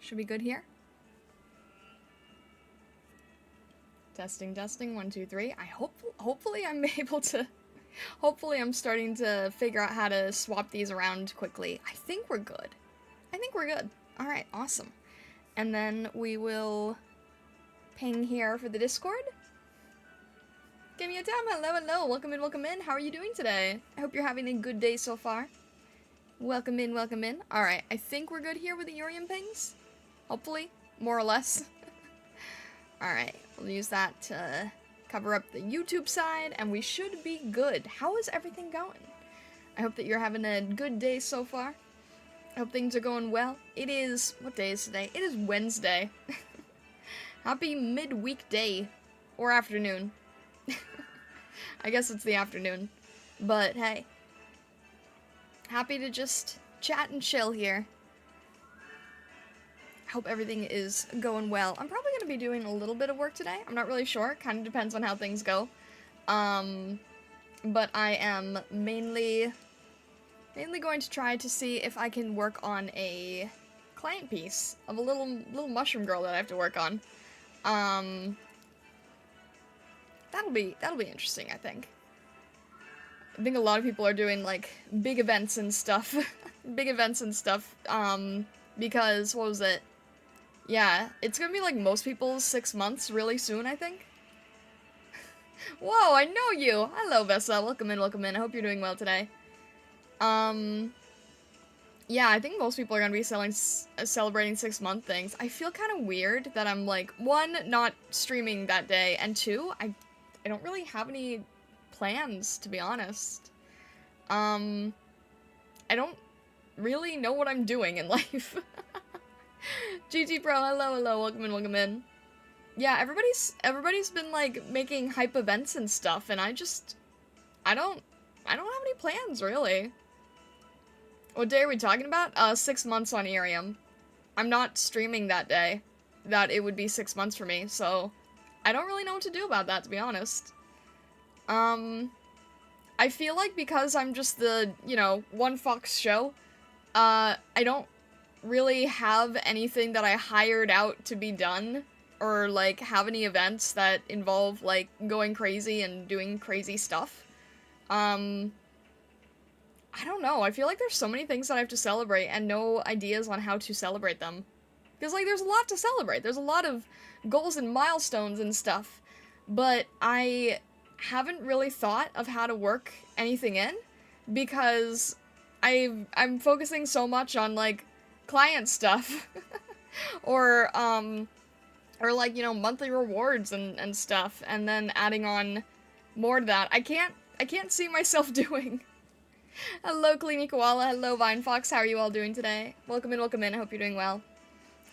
Should be good here. Testing, testing, 1, 2, 3. Hopefully I'm able to, hopefully I'm starting to figure out how to swap these around quickly. I think we're good. Alright, awesome. And then we will ping here for the Discord. Give me a tap. Hello. Welcome in. How are you doing today? I hope you're having a good day so far. Welcome in. Alright, I think we're good here with the IRIAM pings. Hopefully. More or less. Alright, we'll use that to cover up the YouTube side, and we should be good. How is everything going? I hope that you're having a good day so far. I hope things are going well. It is... what day is today? It is Wednesday. Happy midweek day. Or afternoon. I guess it's the afternoon. But, hey. Happy to just chat and chill here. Hope everything is going well. I'm probably going to be doing a little bit of work today. I'm not really sure. Kind of depends on how things go. But I am mainly going to try to see if I can work on a client piece of a little mushroom girl that I have to work on. That'll be interesting, I think. I think a lot of people are doing, like, big events and stuff. Because, what was it? Yeah, it's gonna be, like, most people's 6 months really soon, I think. Whoa, I know you! Hello, Vessa. Welcome in. I hope you're doing well today. Yeah, I think most people are gonna be celebrating 6-month things. I feel kind of weird that I'm, like, 1, not streaming that day, and 2, I don't really have any plans, to be honest. I don't really know what I'm doing in life. GT Pro, hello, welcome in. Yeah, everybody's been, like, making hype events and stuff, and I don't have any plans, really. What day are we talking about? 6 months on IRIAM. I'm not streaming that day. That it would be 6 months for me, so I don't really know what to do about that, to be honest. I feel like because I'm just the, you know, one Fox show, I don't really have anything that I hired out to be done, or, like, have any events that involve, like, going crazy and doing crazy stuff. I don't know, I feel like there's so many things that I have to celebrate and no ideas on how to celebrate them. Because, like, there's a lot to celebrate, there's a lot of goals and milestones and stuff, but I haven't really thought of how to work anything in, because I'm focusing so much on, like, client stuff, or like, you know, monthly rewards and stuff, and then adding on more to that. I can't see myself doing. Hello, Cleany Koala, hello, Vine Fox, how are you all doing today? Welcome in, I hope you're doing well.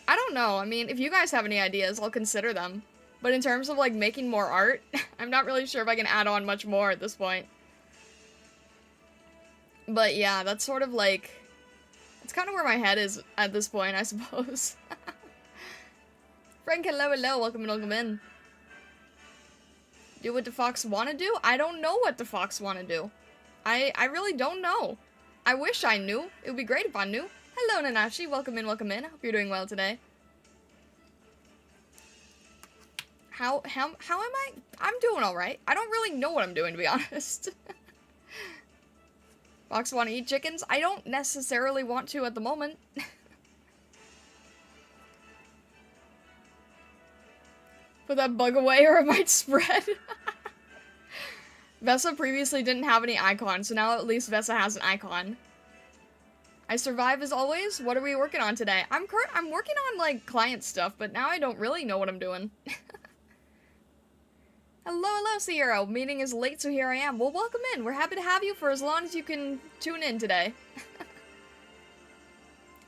I don't know, I mean, if you guys have any ideas, I'll consider them. But in terms of, like, making more art, I'm not really sure if I can add on much more at this point. But yeah, that's sort of, like, it's kind of where my head is at this point, I suppose. Frank, hello, welcome in. Do what the Fox want to do? I don't know what the Fox want to do. I really don't know. I wish I knew. It would be great if I knew. Hello, Nanashi, welcome in. Hope you're doing well today. How am I? I'm doing alright. I don't really know what I'm doing, to be honest. Fox want to eat chickens? I don't necessarily want to at the moment. Put that bug away or it might spread. Vessa previously didn't have any icon, so now at least Vessa has an icon. I survive as always? What are we working on today? I'm working on, like, client stuff, but now I don't really know what I'm doing. Hello, Sierra. Meeting is late, so here I am. Well, welcome in. We're happy to have you for as long as you can tune in today.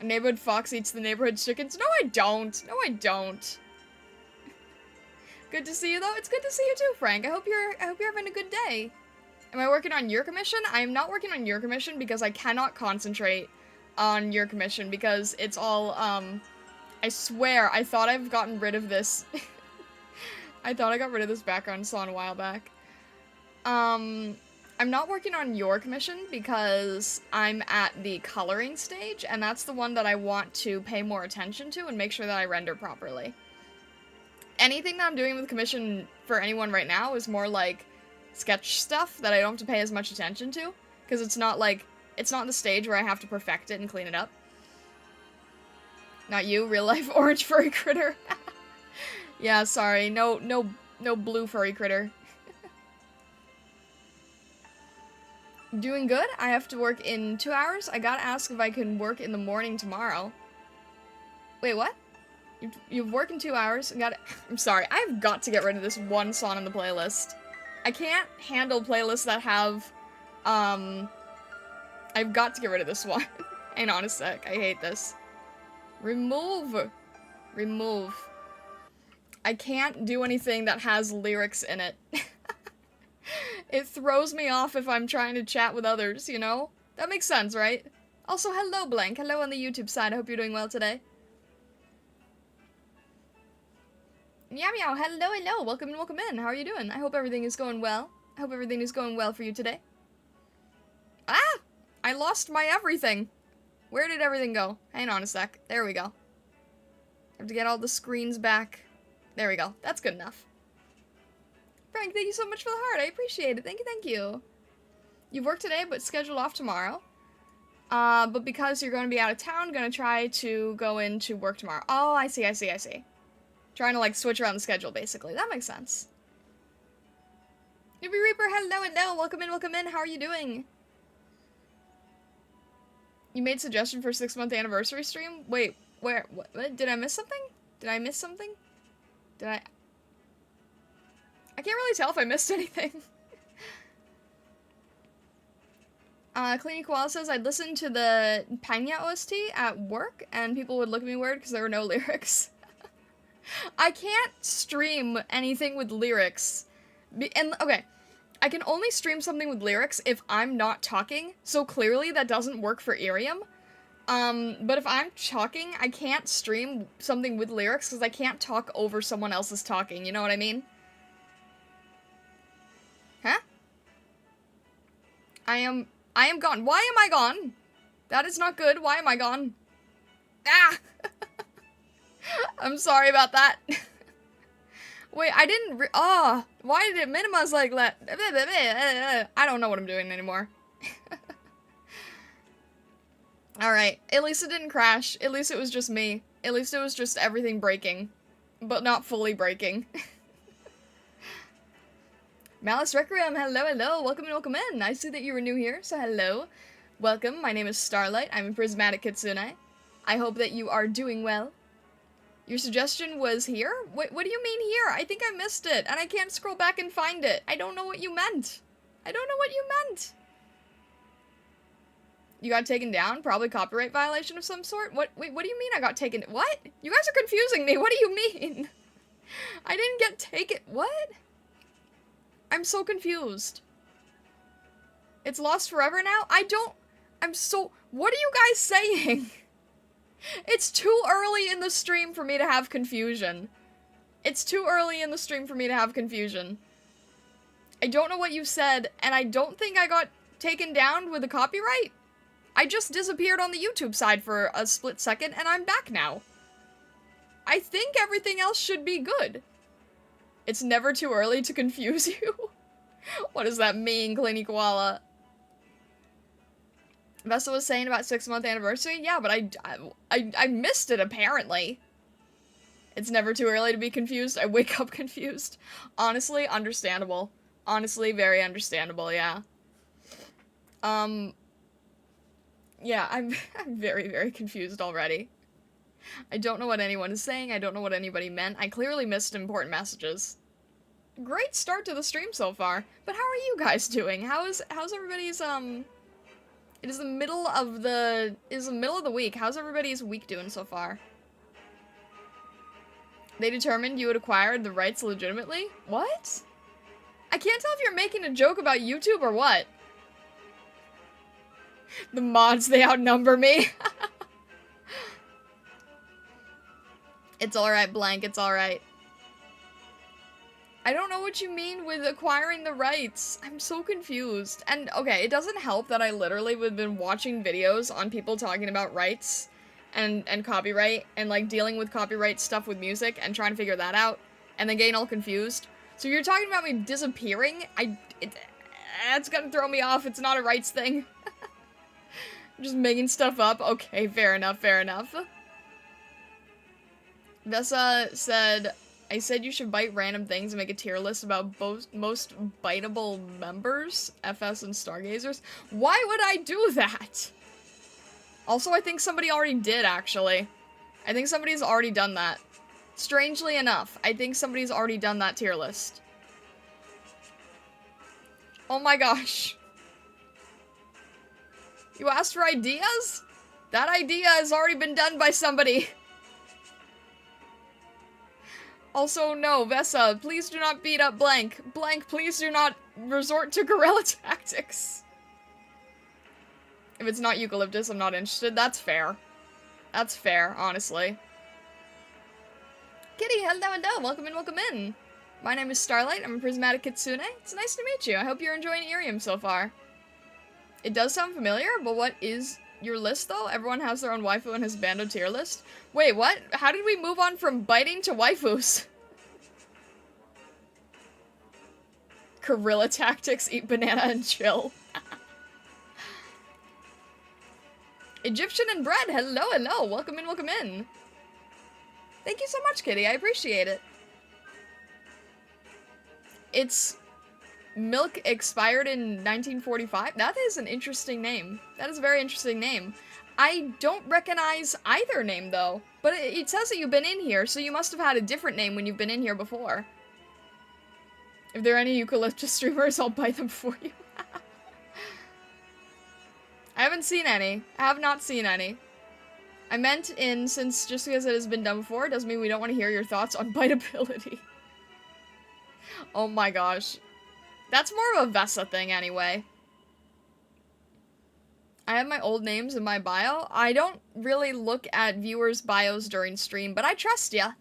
A neighborhood fox eats the neighborhood chickens? No, I don't. Good to see you, though. It's good to see you too, Frank. I hope you're having a good day. Am I working on your commission? I am not working on your commission because I cannot concentrate on your commission because it's all, I swear, I thought I've gotten rid of this. I thought I got rid of this background song a while back. I'm not working on your commission because I'm at the coloring stage, and that's the one that I want to pay more attention to and make sure that I render properly. Anything that I'm doing with commission for anyone right now is more like sketch stuff that I don't have to pay as much attention to, because it's not the stage where I have to perfect it and clean it up. Not you, real life orange furry critter. Yeah, sorry, no blue furry critter. Doing good. I have to work in 2 hours. I gotta ask if I can work in the morning tomorrow. Wait, what? You've worked in 2 hours. I'm sorry. I've got to get rid of this one song on the playlist. I can't handle playlists that have, I've got to get rid of this one. Hang on a sec. I hate this. Remove. Remove. I can't do anything that has lyrics in it. It throws me off if I'm trying to chat with others, you know? That makes sense, right? Also, hello, Blank. Hello on the YouTube side. I hope you're doing well today. Meow meow, hello, hello. Welcome and welcome in. How are you doing? I hope everything is going well. I hope everything is going well for you today. Ah! I lost my everything. Where did everything go? Hang on a sec. There we go. I have to get all the screens back. There we go. That's good enough. Frank, thank you so much for the heart. I appreciate it. Thank you, thank you. You've worked today, but scheduled off tomorrow. But because you're going to be out of town, going to try to go into work tomorrow. Oh, I see, I see, I see. Trying to, like, switch around the schedule, basically. That makes sense. Newbie Reaper, hello, hello. Welcome in, welcome in. How are you doing? You made suggestion for 6-month anniversary stream? Wait, where? What? Did I miss something? Did I miss something? Did I can't really tell if I missed anything. Cleaning Koala says, I'd listen to the Panya OST at work, and people would look at me weird because there were no lyrics. I can't stream anything with lyrics. And, okay, I can only stream something with lyrics if I'm not talking, so clearly that doesn't work for IRIAM. But if I'm talking, I can't stream something with lyrics because I can't talk over someone else's talking, you know what I mean? Huh? I am gone. Why am I gone? That is not good. Why am I gone? Ah! I'm sorry about that. Wait, I didn't why did it minimize like that? I don't know what I'm doing anymore. Alright, at least it didn't crash. At least it was just me. At least it was just everything breaking. But not fully breaking. Malice Requiem, hello, hello, welcome and welcome in. I see that you were new here, so hello. Welcome, my name is Starlight, I'm a Prismatic Kitsune. I hope that you are doing well. Your suggestion was here? What do you mean here? I think I missed it, and I can't scroll back and find it. I don't know what you meant. I don't know what you meant. You got taken down? Probably copyright violation of some sort? Wait, what do you mean I got taken? What? You guys are confusing me, what do you mean? I didn't get taken, what? I'm so confused. It's lost forever now? What are you guys saying? It's too early in the stream for me to have confusion. It's too early in the stream for me to have confusion. I don't know what you said, and I don't think I got taken down with a copyright. I just disappeared on the YouTube side for a split second, and I'm back now. I think everything else should be good. It's never too early to confuse you. What does that mean, Cleany Koala? Vesta was saying about 6-month anniversary? Yeah, but I missed it, apparently. It's never too early to be confused. I wake up confused. Honestly, understandable. Honestly, very understandable, yeah. Yeah, I'm very, very confused already. I don't know what anyone is saying. I don't know what anybody meant. I clearly missed important messages. Great start to the stream so far. But how are you guys doing? How's everybody's, It is the middle of the week. How's everybody's week doing so far? They determined you had acquired the rights legitimately? What? I can't tell if you're making a joke about YouTube or what. The mods, they outnumber me. It's alright, Blank, it's alright. I don't know what you mean with acquiring the rights. I'm so confused. And, okay, it doesn't help that I literally have been watching videos on people talking about rights and copyright and, like, dealing with copyright stuff with music and trying to figure that out and then getting all confused. So you're talking about me disappearing? That's gonna throw me off. It's not a rights thing. I'm just making stuff up. Okay, fair enough, fair enough. Vessa said, I said you should bite random things and make a tier list about most biteable members, FS and Stargazers. Why would I do that? Also, I think somebody already did, actually. I think somebody's already done that. Strangely enough, I think somebody's already done that tier list. Oh my gosh. You asked for ideas? That idea has already been done by somebody. Also, no, Vessa, please do not beat up Blank. Blank, please do not resort to guerrilla tactics. If it's not eucalyptus, I'm not interested. That's fair. That's fair, honestly. Kitty, hello, welcome in, welcome in. My name is Starlight, I'm a prismatic kitsune. It's nice to meet you. I hope you're enjoying IRIAM so far. It does sound familiar, but what is your list, though? Everyone has their own waifu and his bando tier list. Wait, what? How did we move on from biting to waifus? Guerrilla tactics, eat banana and chill. Egyptian and bread, hello, hello. Welcome in, welcome in. Thank you so much, Kitty. I appreciate it. It's milk expired in 1945. That is an interesting name. That is a very interesting name. I don't recognize either name, though. But it says that you've been in here, so you must have had a different name when you've been in here before. If there are any eucalyptus streamers, I'll buy them for you. I haven't seen any. I have not seen any. I meant since just because it has been done before, doesn't mean we don't want to hear your thoughts on biteability. Oh my gosh. That's more of a Vessa thing anyway. I have my old names in my bio. I don't really look at viewers' bios during stream, but I trust ya.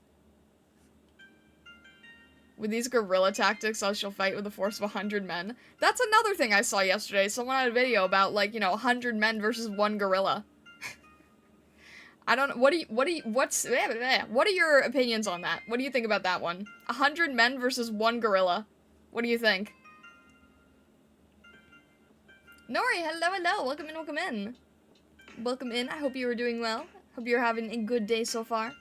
With these guerrilla tactics, I shall fight with the force of 100 men. That's another thing I saw yesterday. Someone had a video about, like, you know, 100 men versus one gorilla. I don't, what are your opinions on that? What do you think about that one? 100 men versus one gorilla. What do you think? Nori, hello, hello. Welcome in, welcome in. Welcome in. I hope you are doing well. Hope you're having a good day so far.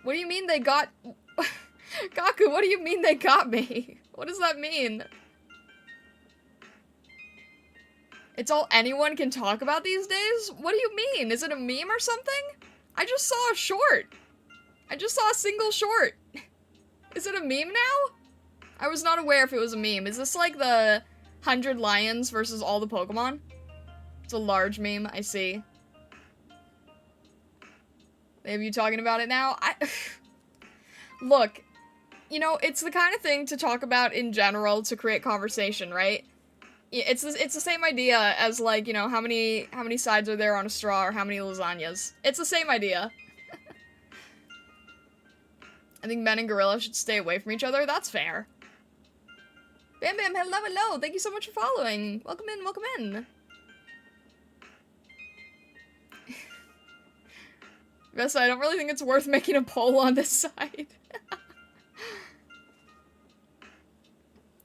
What do you mean they got... Gaku, what do you mean they got me? What does that mean? It's all anyone can talk about these days? What do you mean? Is it a meme or something? I just saw a short. I just saw a single short. Is it a meme now? I was not aware if it was a meme. Is this like the 100 lions versus all the Pokemon? It's a large meme, I see. Maybe you talking about it now? Look, you know, it's the kind of thing to talk about in general to create conversation, right? It's the same idea as, like, you know, how many sides are there on a straw or how many lasagnas. It's the same idea. I think men and gorilla should stay away from each other. That's fair. Bam Bam, hello, hello. Thank you so much for following. Welcome in, welcome in. Vessa, I don't really think it's worth making a poll on this side.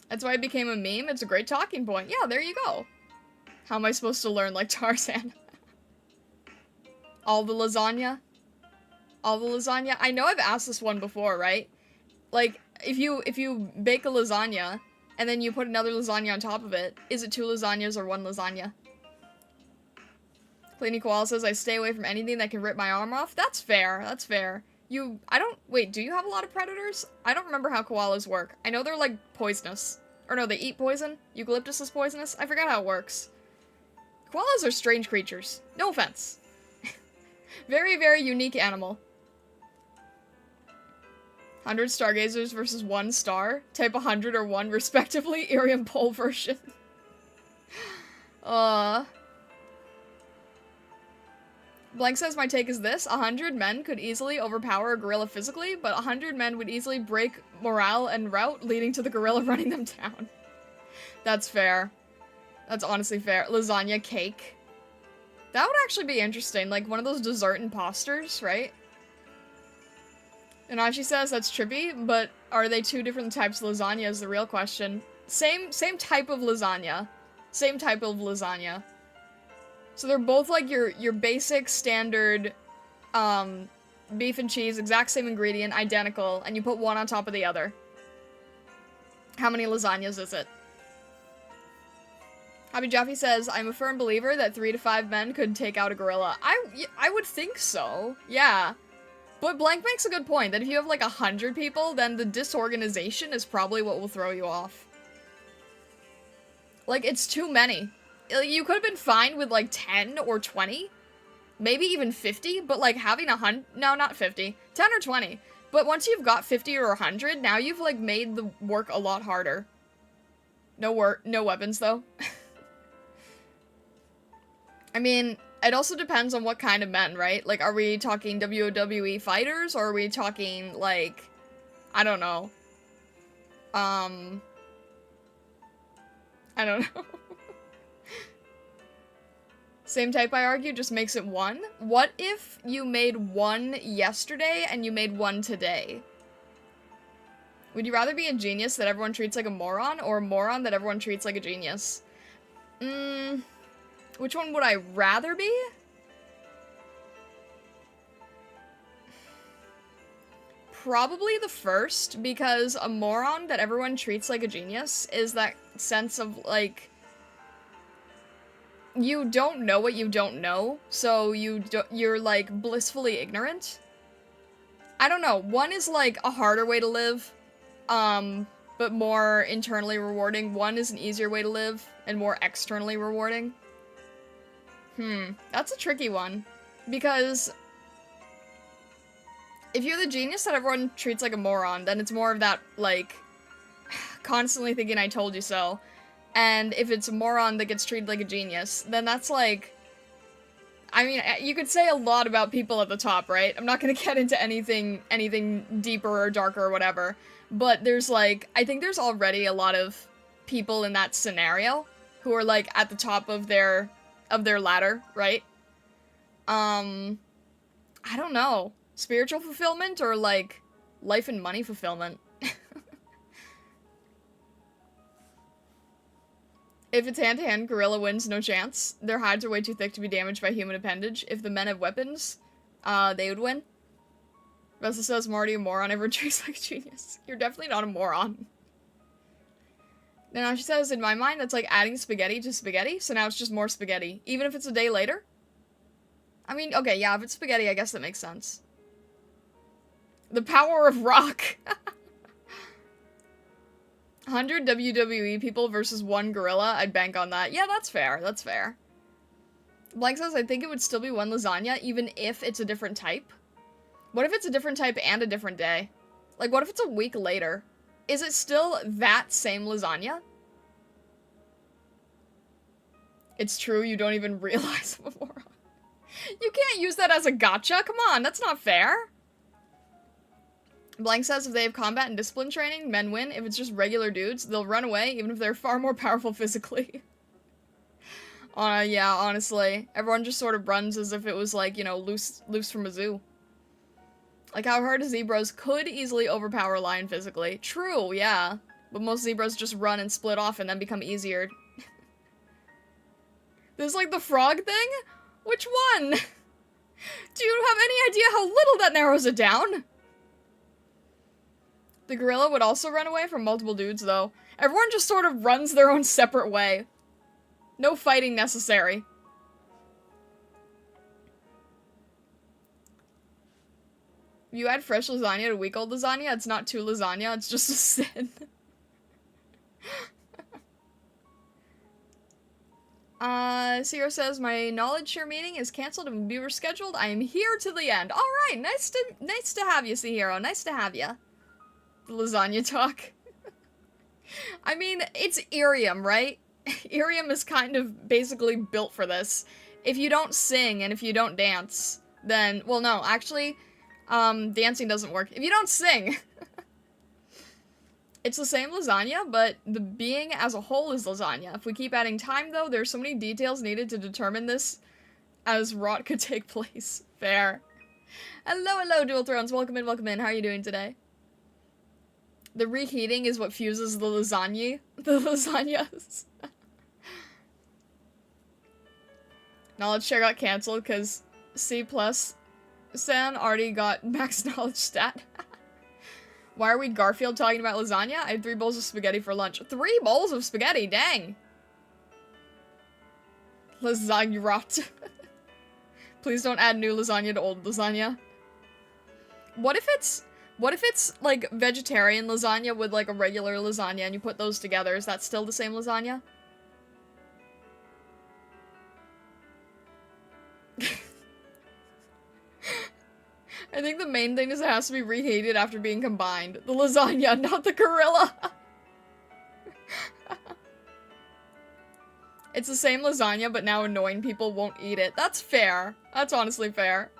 That's why it became a meme. It's a great talking point. Yeah, there you go. How am I supposed to learn like Tarzan? All the lasagna? All the lasagna? I know I've asked this one before, right? Like, if you bake a lasagna, and then you put another lasagna on top of it, is it 2 lasagnas or 1 lasagna? Cleany Koala says, I stay away from anything that can rip my arm off. That's fair, that's fair. Wait, do you have a lot of predators? I don't remember how koalas work. I know they're, like, poisonous. Or no, they eat poison? Eucalyptus is poisonous? I forgot how it works. Koalas are strange creatures. No offense. Very, very unique animal. 100 stargazers versus 1 star. Type 100 or 1 respectively. IRIAM poll version. Blank says, my take is this. 100 men could easily overpower a gorilla physically, but 100 men would easily break morale and route, leading to the gorilla running them down. That's fair. That's honestly fair. Lasagna cake. That would actually be interesting. Like, one of those dessert imposters, right? And Ashi says, that's trippy, but are they two different types of lasagna is the real question. Same type of lasagna. Same type of lasagna. So they're both like your basic standard beef and cheese, exact same ingredient, identical, and you put one on top of the other. How many lasagnas is it? Happy Jaffe says, I'm a firm believer that 3 to 5 men could take out a gorilla. I would think so, yeah. But Blank makes a good point, that if you have like 100 people, then the disorganization is probably what will throw you off. Like, it's too many. You could have been fine with like 10 or 20, maybe even 50, but like having 100, no, not 50, 10 or 20. But once you've got 50 or 100, now you've like made the work a lot harder. No weapons though. I mean, it also depends on what kind of men, right? Like, are we talking WWE fighters, or are we talking like, I don't know. I don't know. Same type, I argue, just makes it one. What if you made one yesterday and you made one today? Would you rather be a genius that everyone treats like a moron, or a moron that everyone treats like a genius? Which one would I rather be? Probably the first, because a moron that everyone treats like a genius is that sense of, like, you don't know what you don't know, so you're, like, blissfully ignorant. I don't know, one is, like, a harder way to live, but more internally rewarding. One is an easier way to live, and more externally rewarding. That's a tricky one, because if you're the genius that everyone treats like a moron, then it's more of that, like, constantly thinking I told you so. And if it's a moron that gets treated like a genius, then that's like, I mean, you could say a lot about people at the top, right? I'm not gonna get into anything deeper or darker or whatever, but there's like, I think there's already a lot of people in that scenario who are like at the top of their ladder, right? I don't know. Spiritual fulfillment or like life and money fulfillment? If it's hand-to-hand, gorilla wins, no chance. Their hides are way too thick to be damaged by human appendage. If the men have weapons, they would win. Vesta says, Marty, a moron, everyone treats like a genius. You're definitely not a moron. Now she says, in my mind, that's like adding spaghetti to spaghetti, so now it's just more spaghetti. Even if it's a day later? I mean, okay, yeah, if it's spaghetti, I guess that makes sense. The power of rock. 100 WWE people versus 1 gorilla, I'd bank on that. Yeah, that's fair, that's fair. Blank says, I think it would still be 1 lasagna, even if it's a different type. What if it's a different type and a different day? Like, what if it's a week later? Is it still that same lasagna? It's true, you don't even realize I'm a moron. You can't use that as a gotcha, come on, that's not fair. Blank says if they have combat and discipline training, men win. If it's just regular dudes, they'll run away, even if they're far more powerful physically. Yeah, honestly. Everyone just sort of runs as if it was like, you know, loose from a zoo. Like how hard zebras could easily overpower a lion physically. True, yeah. But most zebras just run and split off and then become easier. This is like the frog thing? Which one? Do you have any idea how little that narrows it down? The gorilla would also run away from multiple dudes, though. Everyone just sort of runs their own separate way. No fighting necessary. If you add fresh lasagna to week-old lasagna, it's not 2 lasagna, it's just a sin. Sierra says, my knowledge share meeting is cancelled and will be rescheduled. I am here to the end. Alright, nice to have you, Sierra. Nice to have you. The lasagna talk. I mean, it's IRIAM, right? IRIAM is kind of basically built for this. if you don't sing and if you don't dance, then, well, no, actually, dancing doesn't work. If you don't sing, it's the same lasagna, but the being as a whole is lasagna. If we keep adding time, though, there's so many details needed to determine this as rot could take place. Fair. Hello, hello, Dual Thrones. Welcome in, welcome in. How are you doing today? The reheating is what fuses the lasagna. The lasagnas. Knowledge share got cancelled because C+ San already got max knowledge stat. Why are we Garfield talking about lasagna? I had 3 bowls of spaghetti for lunch. 3 bowls of spaghetti, dang! Lasagna rot. Please don't add new lasagna to old lasagna. What if it's, like, vegetarian lasagna with, like, a regular lasagna and you put those together? Is that still the same lasagna? I think the main thing is it has to be reheated after being combined. The lasagna, not the gorilla! It's the same lasagna, but now annoying people won't eat it. That's fair. That's honestly fair.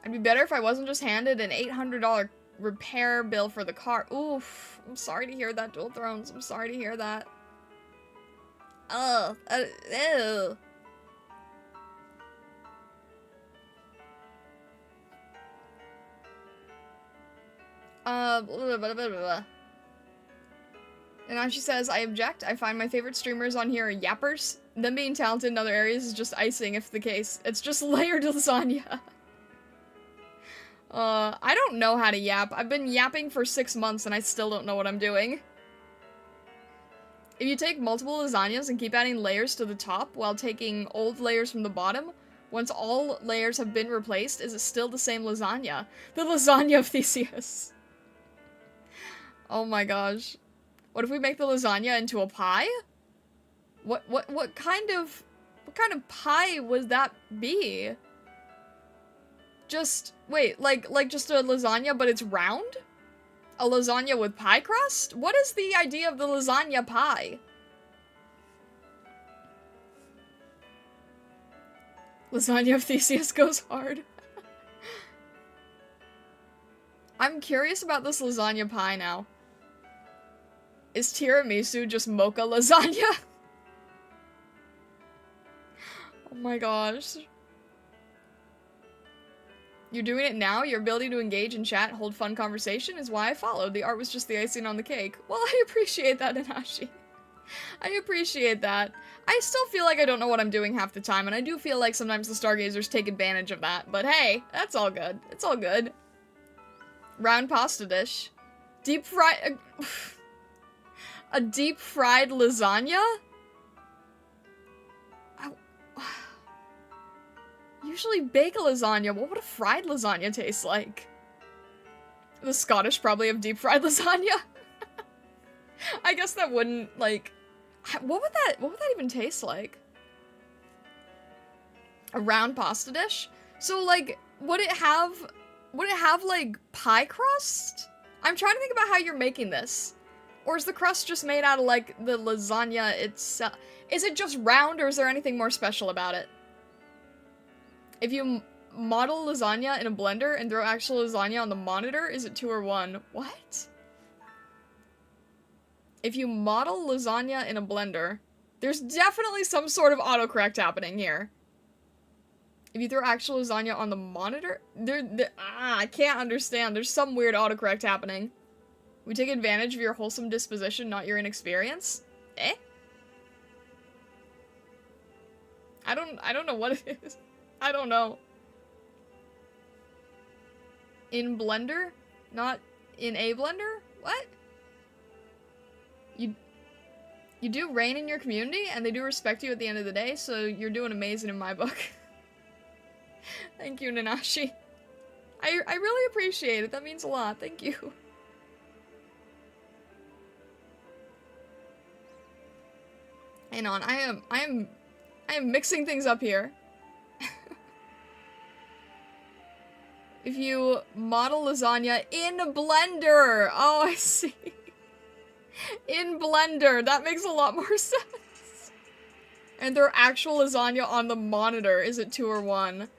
It'd be better if I wasn't just handed an $800 repair bill for the car. Oof. I'm sorry to hear that, Dual Thrones. I'm sorry to hear that. Ugh. Ew. Blah, blah, blah, blah, blah. And now she says, I object. I find my favorite streamers on here are yappers. Them being talented in other areas is just icing if the case. It's just layered lasagna. I don't know how to yap. I've been yapping for 6 months and I still don't know what I'm doing. If you take multiple lasagnas and keep adding layers to the top while taking old layers from the bottom, once all layers have been replaced, is it still the same lasagna? The lasagna of Theseus. Oh my gosh. What if we make the lasagna into a pie? What kind of pie would that be? Just, wait, like just a lasagna but it's round? A lasagna with pie crust? What is the idea of the lasagna pie? Lasagna of Theseus goes hard. I'm curious about this lasagna pie now. Is tiramisu just mocha lasagna? Oh my gosh. You're doing it now? Your ability to engage in chat, hold fun conversation is why I followed. The art was just the icing on the cake. Well, I appreciate that, Nanashi. I appreciate that. I still feel like I don't know what I'm doing half the time, and I do feel like sometimes the Stargazers take advantage of that. But hey, that's all good. It's all good. Round pasta dish. Deep fried... A deep fried lasagna? Usually bake a lasagna. What would a fried lasagna taste like? The Scottish probably have deep fried lasagna. I guess that wouldn't, like... What would that even taste like? A round pasta dish? So, like, would it have, like, pie crust? I'm trying to think about how you're making this. Or is the crust just made out of, like, the lasagna itself? Is it just round, or is there anything more special about it? If you model lasagna in a blender and throw actual lasagna on the monitor, is it 2 or 1? What? If you model lasagna in a blender, there's definitely some sort of autocorrect happening here. If you throw actual lasagna on the monitor, I can't understand. There's some weird autocorrect happening. We take advantage of your wholesome disposition, not your inexperience. Eh? I don't know what it is. I don't know. In Blender? Not in a blender? What? You do reign in your community, and they do respect you at the end of the day, so you're doing amazing in my book. Thank you, Nanashi. I really appreciate it. That means a lot. Thank you. Hang on, I am mixing things up here. If you model lasagna in a blender. Oh, I see. In Blender. That makes a lot more sense. And their actual lasagna on the monitor. Is it 2 or 1?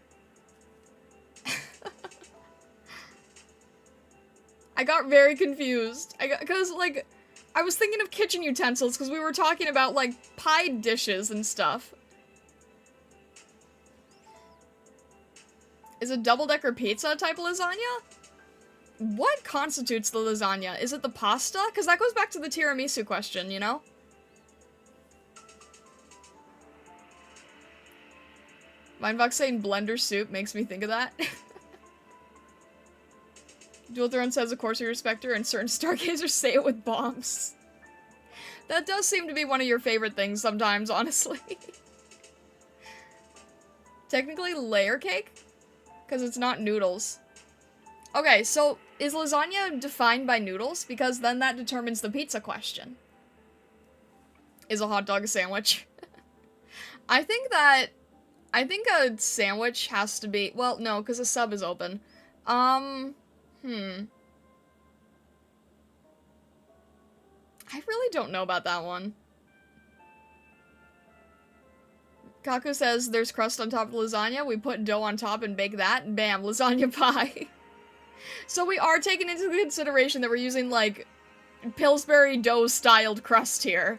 I got very confused. Because, like, I was thinking of kitchen utensils because we were talking about, like, pie dishes and stuff. Is a double-decker pizza type of lasagna? What constitutes the lasagna? Is it the pasta? Because that goes back to the tiramisu question, you know? Mindbox saying blender soup makes me think of that. Dual Throne says, of course we respect her, and certain stargazers say it with bombs. That does seem to be one of your favorite things sometimes, honestly. Technically layer cake? Because it's not noodles. Okay, so is lasagna defined by noodles? Because then that determines the pizza question. Is a hot dog a sandwich? I think a sandwich has to be... Well, no, because a sub is open. I really don't know about that one. Kaku says there's crust on top of lasagna. We put dough on top and bake that, and bam, lasagna pie. So we are taking into consideration that we're using, like, Pillsbury dough-styled crust here.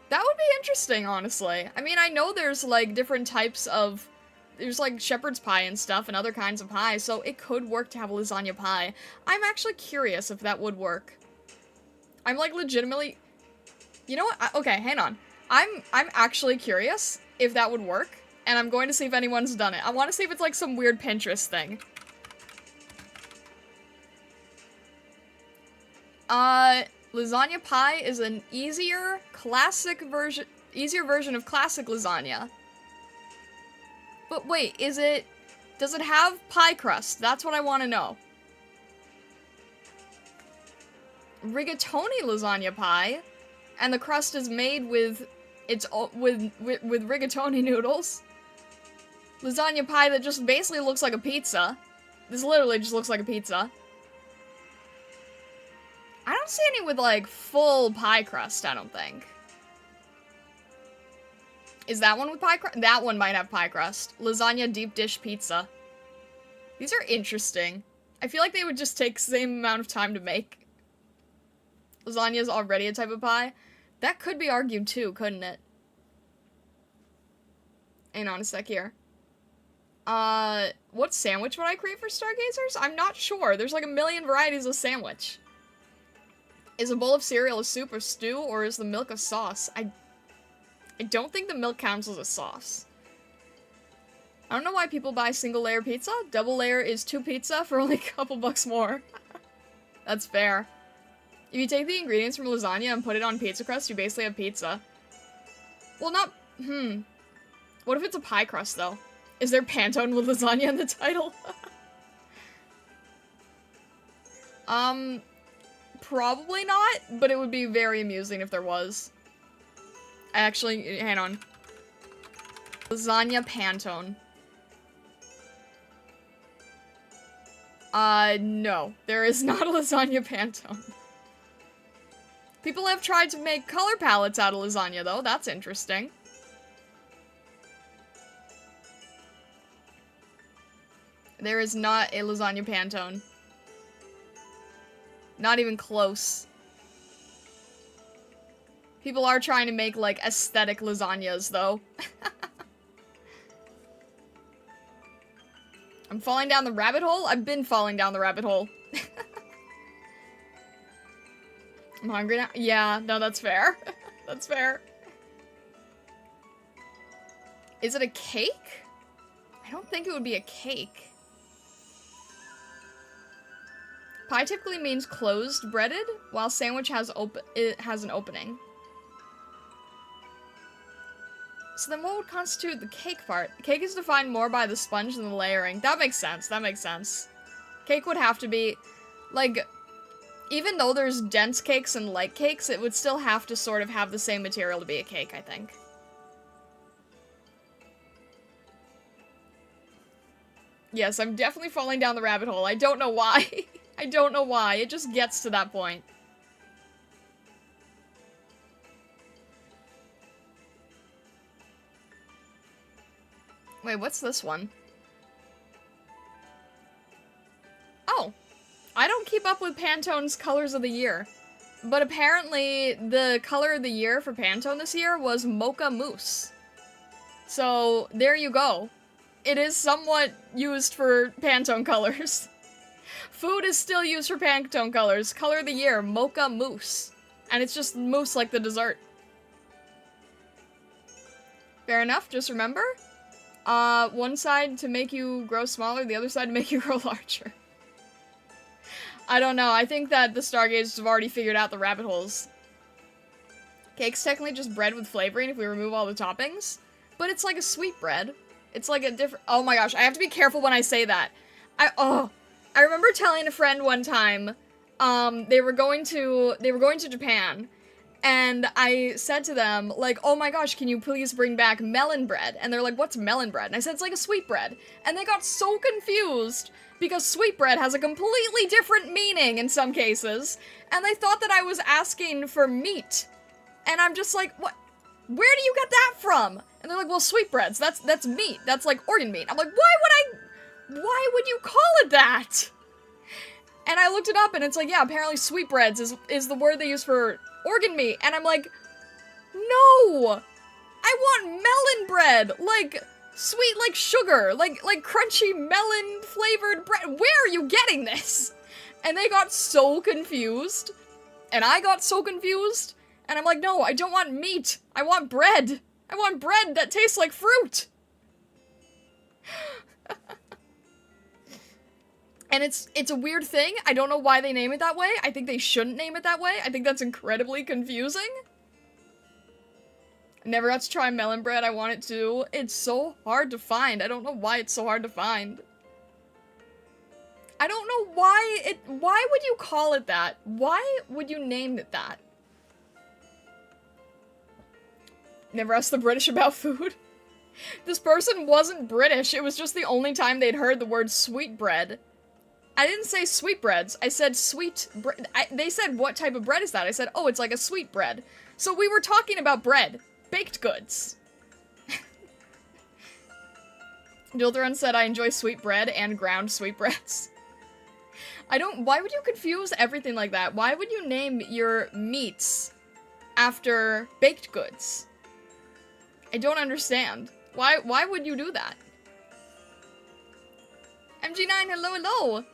That would be interesting, honestly. I mean, I know there's, like, different types of... There's, like, shepherd's pie and stuff and other kinds of pie, so it could work to have a lasagna pie. I'm actually curious if that would work. I'm, like, legitimately... You know what? Okay, hang on. I'm actually curious if that would work, and I'm going to see if anyone's done it. I want to see if it's, like, some weird Pinterest thing. Lasagna pie is an easier version of classic lasagna. But wait, does it have pie crust? That's what I want to know. Rigatoni lasagna pie, and the crust is made with rigatoni noodles. Lasagna pie that just basically looks like a pizza. This literally just looks like a pizza. I don't see any with, like, full pie crust, I don't think. Is that one with pie crust? That one might have pie crust. Lasagna deep dish pizza. These are interesting. I feel like they would just take the same amount of time to make. Lasagna is already a type of pie. That could be argued too, couldn't it? Hang on a sec here. What sandwich would I create for Stargazers? I'm not sure. There's like a million varieties of sandwich. Is a bowl of cereal a soup or stew, or is the milk a sauce? I don't think the milk counts as a sauce. I don't know why people buy single layer pizza. Double layer is 2 pizza for only a couple bucks more. That's fair. If you take the ingredients from lasagna and put it on pizza crust, you basically have pizza. Well, not... What if it's a pie crust, though? Is there Pantone with lasagna in the title? Probably not, but it would be very amusing if there was. Actually, hang on. Lasagna Pantone. No. There is not a lasagna Pantone. People have tried to make color palettes out of lasagna, though. That's interesting. There is not a lasagna Pantone. Not even close. People are trying to make, like, aesthetic lasagnas, though. I'm falling down the rabbit hole? I've been falling down the rabbit hole. I'm hungry now? Yeah, no, that's fair. That's fair. Is it a cake? I don't think it would be a cake. Pie typically means closed, breaded, while sandwich has an opening. So then what would constitute the cake part? Cake is defined more by the sponge than the layering. That makes sense, that makes sense. Cake would have to be, like, even though there's dense cakes and light cakes, it would still have to sort of have the same material to be a cake, I think. Yes, I'm definitely falling down the rabbit hole. I don't know why. I don't know why. It just gets to that point. Wait, what's this one? Oh. I don't keep up with Pantone's colors of the year. But apparently, the color of the year for Pantone this year was Mocha Mousse. So, there you go. It is somewhat used for Pantone colors. Food is still used for Pantone colors. Color of the year, Mocha Mousse. And it's just mousse like the dessert. Fair enough, just remember. One side to make you grow smaller, the other side to make you grow larger. I don't know, I think that the Stargazers have already figured out the rabbit holes. Cake's technically just bread with flavoring if we remove all the toppings. But it's like a sweet bread. It's like a different- oh my gosh, I have to be careful when I say that. I remember telling a friend one time, they were going to Japan, and I said to them, like, oh my gosh, can you please bring back melon bread? And they're like, what's melon bread? And I said, it's like a sweet bread. And they got so confused, because sweet bread has a completely different meaning in some cases, and they thought that I was asking for meat. And I'm just like, what? Where do you get that from? And they're like, well, sweetbreads, that's meat. That's like organ meat. I'm like, why would you call it that? And I looked it up and it's like, yeah, apparently sweetbreads is the word they use for organ meat. And I'm like, no! I want melon bread! Like, sweet like sugar. Like crunchy melon flavored bread. Where are you getting this? And they got so confused. And I got so confused. And I'm like, no, I don't want meat. I want bread. I want bread that tastes like fruit. And it's a weird thing. I don't know why they name it that way. I think they shouldn't name it that way. I think that's incredibly confusing. I never got to try melon bread. I want it to. It's so hard to find. I don't know why it's so hard to find. I don't know why would you call it that? Why would you name it that? Never asked the British about food. This person wasn't British. It was just the only time they'd heard the word sweetbread. I didn't say sweetbreads. I said sweet bread. They said, what type of bread is that? I said, oh, it's like a sweet bread. So we were talking about bread. Baked goods. Diltheron said, I enjoy sweet bread and ground sweetbreads. Why would you confuse everything like that? Why would you name your meats after baked goods? I don't understand. Why would you do that? MG9, hello, hello!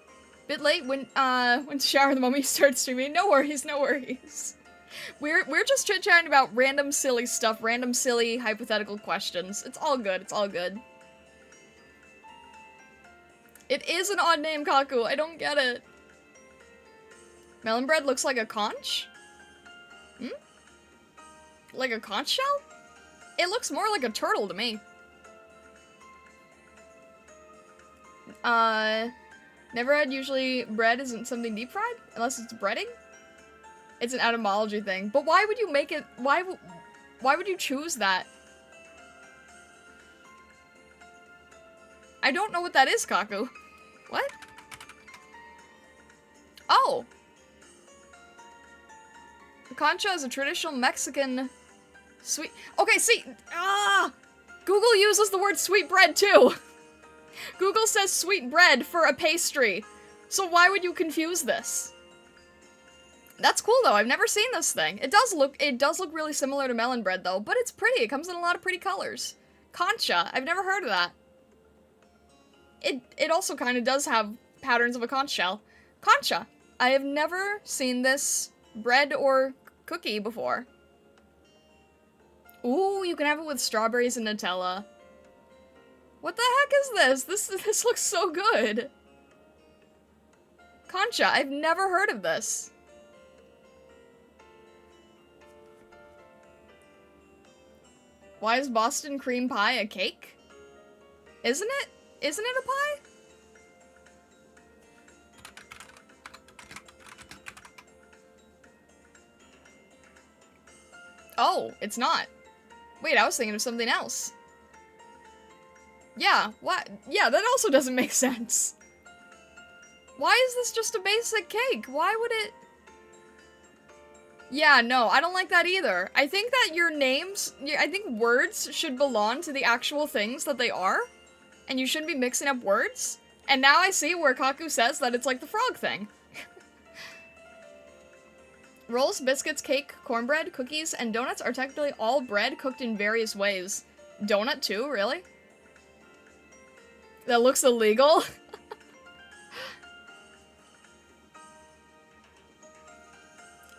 Bit late when to shower the moment you start streaming. No worries, no worries. We're just chit-chatting about random silly stuff, random silly hypothetical questions. It's all good, it's all good. It is an odd name, Kaku. I don't get it. Melon bread looks like a conch? Hmm? Like a conch shell? It looks more like a turtle to me. Never had usually bread isn't something deep fried? Unless it's breading? It's an etymology thing. But why would you make it, why would you choose that? I don't know what that is, Kaku. What? Oh! The concha is a traditional Mexican sweet- okay, see, Google uses the word sweet bread too! Google says sweet bread for a pastry. So why would you confuse this? That's cool though, I've never seen this thing. It does look really similar to melon bread though, but it's pretty, it comes in a lot of pretty colors. Concha, I've never heard of that. It also kind of does have patterns of a conch shell. Concha, I have never seen this bread or cookie before. Ooh, you can have it with strawberries and Nutella. What the heck is this? This looks so good. Concha, I've never heard of this. Why is Boston cream pie a cake? Isn't it? Isn't it a pie? Oh, it's not. Wait, I was thinking of something else. Yeah, what? Yeah, that also doesn't make sense. Why is this just a basic cake? Why would it... Yeah, no, I don't like that either. I think that your names, I think words should belong to the actual things that they are. and you shouldn't be mixing up words. And now I see where Kaku says that it's like the frog thing. Rolls, biscuits, cake, cornbread, cookies, and donuts are technically all bread cooked in various ways. Donut too, really? That looks illegal?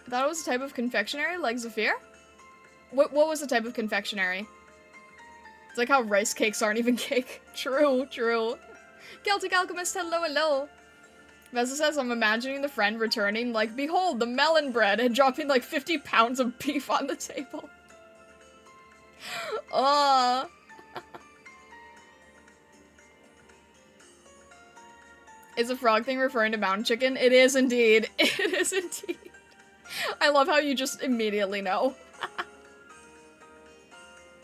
I thought it was a type of confectionery, like Zephyr? What was the type of confectionery? It's like how rice cakes aren't even cake. True, true. Celtic Alchemist, hello, hello. Vessa says, I'm imagining the friend returning, like, behold, the melon bread, and dropping like 50 pounds of beef on the table. Is a frog thing referring to mountain chicken? It is indeed. It is indeed. I love how you just immediately know.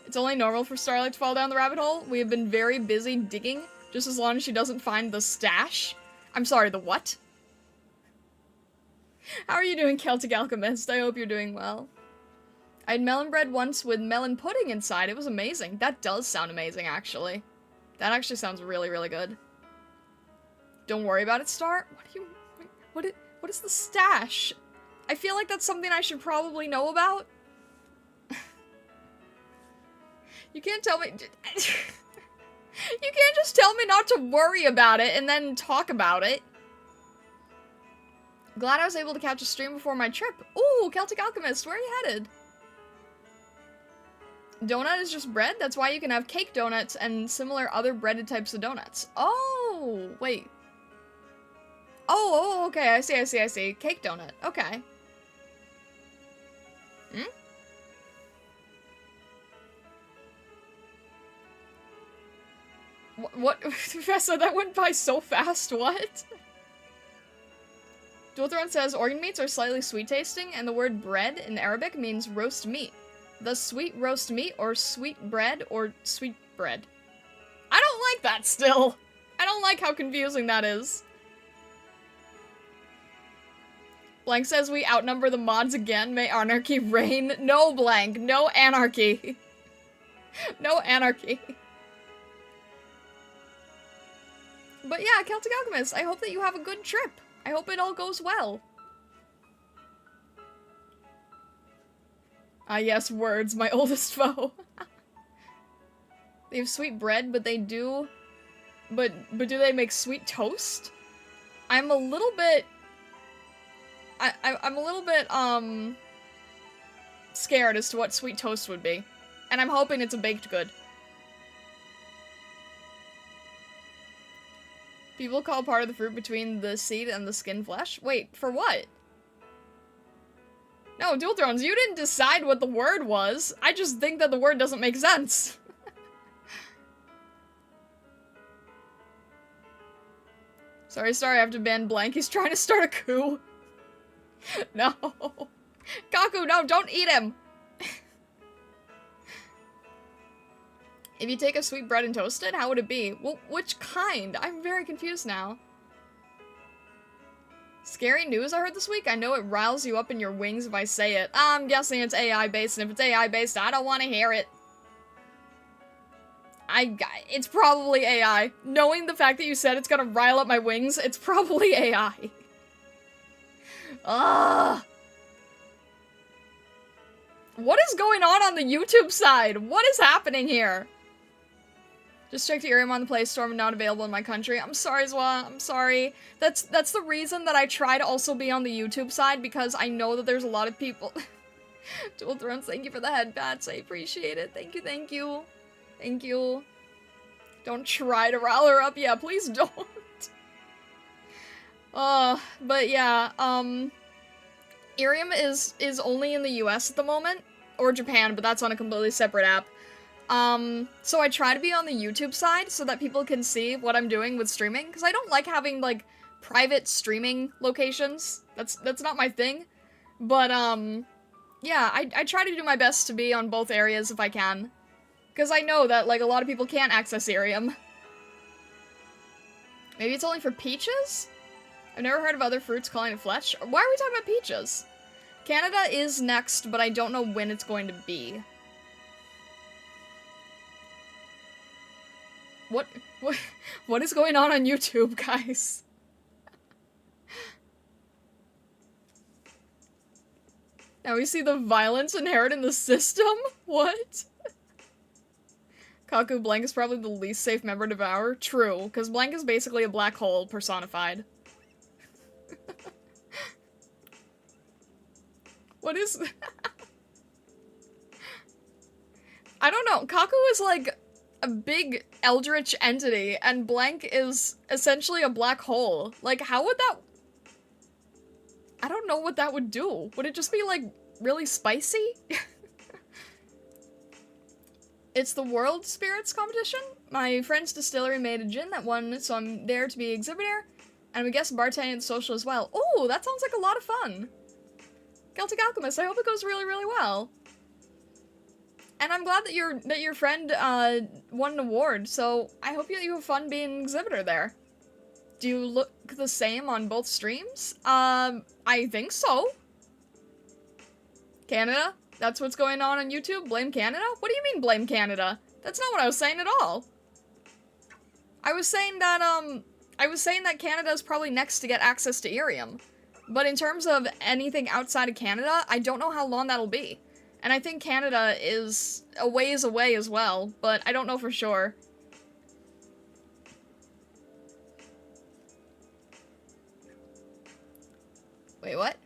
It's only normal for Starlight to fall down the rabbit hole. We have been very busy digging, just as long as she doesn't find the stash. I'm sorry, the what? How are you doing, Celtic Alchemist? I hope you're doing well. I had melon bread once with melon pudding inside. It was amazing. That does sound amazing, actually. That actually sounds really, really good. Don't worry about it, Star. What is the stash? I feel like that's something I should probably know about. You can't tell me... You can't just tell me not to worry about it and then talk about it. Glad I was able to catch a stream before my trip. Ooh, Celtic Alchemist, where are you headed? Donut is just bread? That's why you can have cake donuts and similar other breaded types of donuts. Oh, wait. Oh, okay, I see. Cake donut, okay. Hmm? What? Professor, that went by so fast, what? Dual Throne says, organ meats are slightly sweet tasting, and the word bread in Arabic means roast meat. The sweet roast meat, or sweet bread, or sweet bread. I don't like that still! I don't like how confusing that is. Blank says we outnumber the mods again, may anarchy reign. No, Blank, no anarchy. No anarchy. But yeah, Celtic Alchemist, I hope that you have a good trip. I hope it all goes well. Ah yes, words, my oldest foe. They have sweet bread, but they do... But do they make sweet toast? I'm a little bit... I'm a little bit, scared as to what sweet toast would be. And I'm hoping it's a baked good. People call part of the fruit between the seed and the skin flesh? Wait, for what? No, Dual Thrones, you didn't decide what the word was. I just think that the word doesn't make sense. Sorry, I have to ban Blank. He's trying to start a coup. No. Kaku, no, don't eat him! If you take a sweet bread and toast it, how would it be? Well, which kind? I'm very confused now. Scary news I heard this week? I know it riles you up in your wings if I say it. I'm guessing it's AI-based, and if it's AI-based, I don't want to hear it. It's probably AI. Knowing the fact that you said it's gonna rile up my wings, it's probably AI. Ugh. What is going on the YouTube side? What is happening here? Just checked IRIAM on the Play Store, not available in my country. I'm sorry, Zwa. I'm sorry. That's the reason that I try to also be on the YouTube side, because I know that there's a lot of people. Dual Thrones, thank you for the head pats. I appreciate it. Thank you, thank you. Thank you. Don't try to rile her up. Yeah, please don't. But yeah, IRIAM is only in the US at the moment, or Japan, but that's on a completely separate app. So I try to be on the YouTube side so that people can see what I'm doing with streaming, because I don't like having, like, private streaming locations. That's not my thing. But, yeah, I try to do my best to be on both areas if I can. Because I know that, like, a lot of people can't access IRIAM. Maybe it's only for peaches? I've never heard of other fruits calling it flesh. Why are we talking about peaches? Canada is next, but I don't know when it's going to be. What, what, what is going on YouTube, guys? Now we see the violence inherent in the system? What? Kaku, Blank is probably the least safe member to devour. True, because Blank is basically a black hole personified. What is... I don't know. Kaku is like a big eldritch entity, and Blank is essentially a black hole. Like, how would that... I don't know what that would do. Would it just be, like, really spicy? It's the World Spirits competition. My friend's distillery made a gin that won, so I'm there to be exhibitor. And we guess bartending and social as well. Oh, that sounds like a lot of fun. Celtic Alchemist, I hope it goes really, really well. And I'm glad that your friend won an award, so I hope you have fun being an exhibitor there. Do you look the same on both streams? I think so. Canada? That's what's going on YouTube? Blame Canada? What do you mean blame Canada? That's not what I was saying at all. I was saying that Canada is probably next to get access to IRIAM. But in terms of anything outside of Canada, I don't know how long that'll be. And I think Canada is a ways away as well, but I don't know for sure. Wait, what?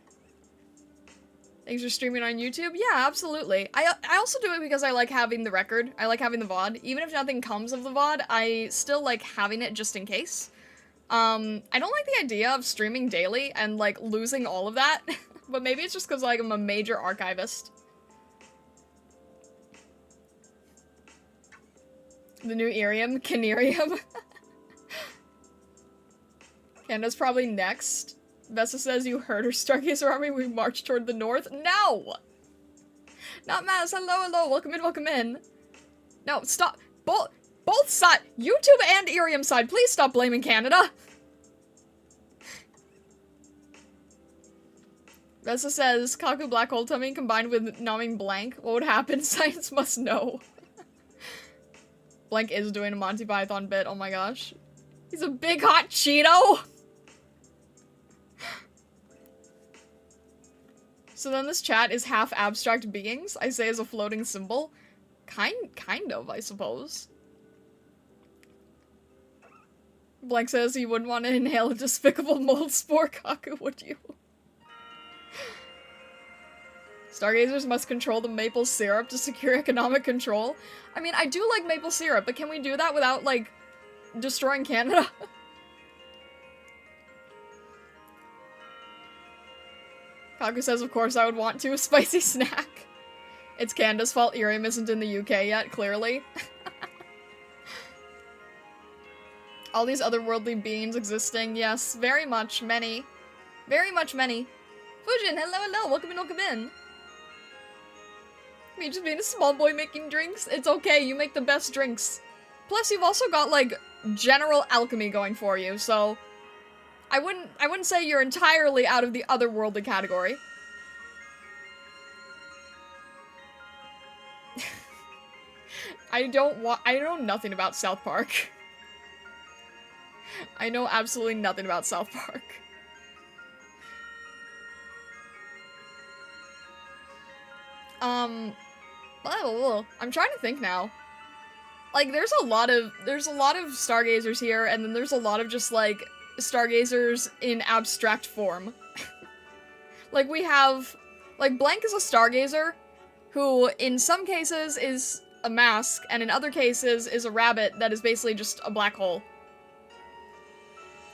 Thanks for streaming on YouTube? Yeah, absolutely. I also do it because I like having the record. I like having the VOD. Even if nothing comes of the VOD, I still like having it just in case. I don't like the idea of streaming daily and, like, losing all of that. But maybe it's just because, like, I'm a major archivist. The new IRIAM? Canarium? Canada's probably next. Vessa says you heard her Stargazer army, we march toward the north. No! Not Maz, hello, hello, welcome in. No, stop. Both sides, YouTube and IRIAM side, please stop blaming Canada. Vessa says, Kaku Black Hole Tummy combined with numbing Blank. What would happen? Science must know. Blank is doing a Monty Python bit, oh my gosh. He's a big hot Cheeto! So then this chat is half abstract beings, I say as a floating symbol. Kind of, I suppose. Blank says he wouldn't want to inhale a despicable mold spore, Kaku, would you? Stargazers must control the maple syrup to secure economic control. I mean, I do like maple syrup, but can we do that without, like, destroying Canada? Kaku says, of course I would want to. A spicy snack. It's Canada's fault IRIAM isn't in the UK yet, clearly. All these otherworldly beings existing, yes, very much, many. Very much many. Fujin, hello, hello, welcome in. Me just being a small boy making drinks? It's okay, you make the best drinks. Plus, you've also got, like, general alchemy going for you, so... I wouldn't say you're entirely out of the otherworldly category. I know nothing about South Park. I know absolutely nothing about South Park. I'm trying to think now. Like, there's a lot of stargazers here, and then there's a lot of just, like, stargazers in abstract form. Like, we have, like, Blank is a stargazer, who, in some cases, is a mask, and in other cases, is a rabbit that is basically just a black hole.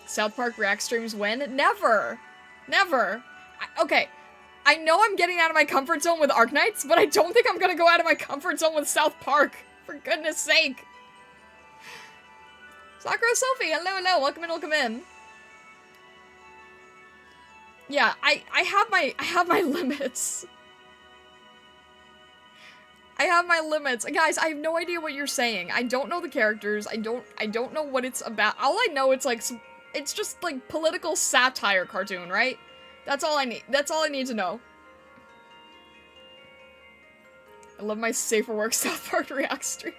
South Park react streams when? Never! Never! Okay, I know I'm getting out of my comfort zone with Arknights, but I don't think I'm gonna go out of my comfort zone with South Park, for goodness sake! Sakura Sophie, hello, hello, welcome in. Yeah, I have my limits. I have my limits. Guys, I have no idea what you're saying. I don't know the characters. I don't know what it's about. All I know, it's like, it's just like political satire cartoon, right? That's all I need. That's all I need to know. I love my safer work South Park react stream.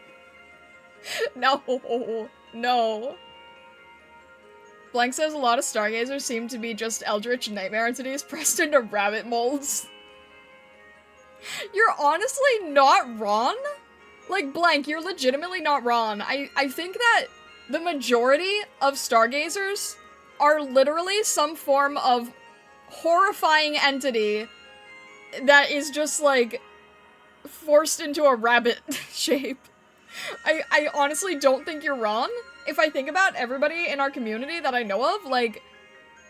No. No. Blank says a lot of stargazers seem to be just eldritch nightmare entities pressed into rabbit molds. You're honestly not wrong? Like, Blank, you're legitimately not wrong. I think that the majority of stargazers are literally some form of horrifying entity that is just, like, forced into a rabbit shape. I honestly don't think you're wrong. If I think about everybody in our community that I know of, like,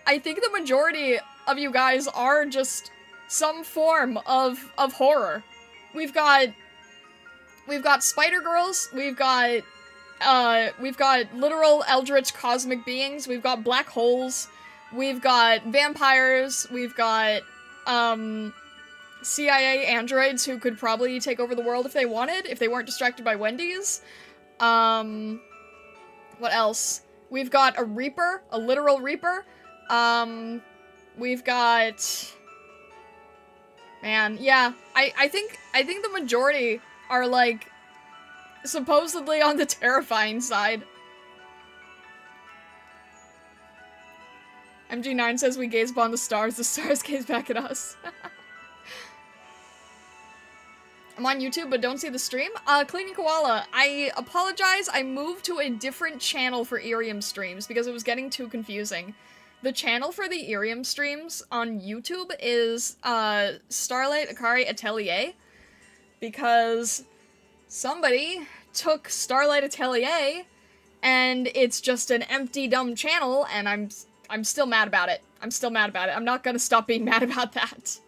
I think the majority of you guys are just some form of horror. We've got spider girls, we've got literal eldritch cosmic beings, we've got black holes, we've got vampires, we've got, CIA androids who could probably take over the world if they wanted, if they weren't distracted by Wendy's. What else? We've got a Reaper, a literal Reaper. We've got... Man, yeah. I think the majority are, like, supposedly on the terrifying side. MG9 says we gaze upon the stars gaze back at us. I'm on YouTube, but don't see the stream. Cleaning Koala, I apologize. I moved to a different channel for IRIAM streams because it was getting too confusing. The channel for the IRIAM streams on YouTube is, Starlight Akari Atelier, because somebody took Starlight Atelier, and it's just an empty, dumb channel, and I'm still mad about it. I'm still mad about it. I'm not gonna stop being mad about that.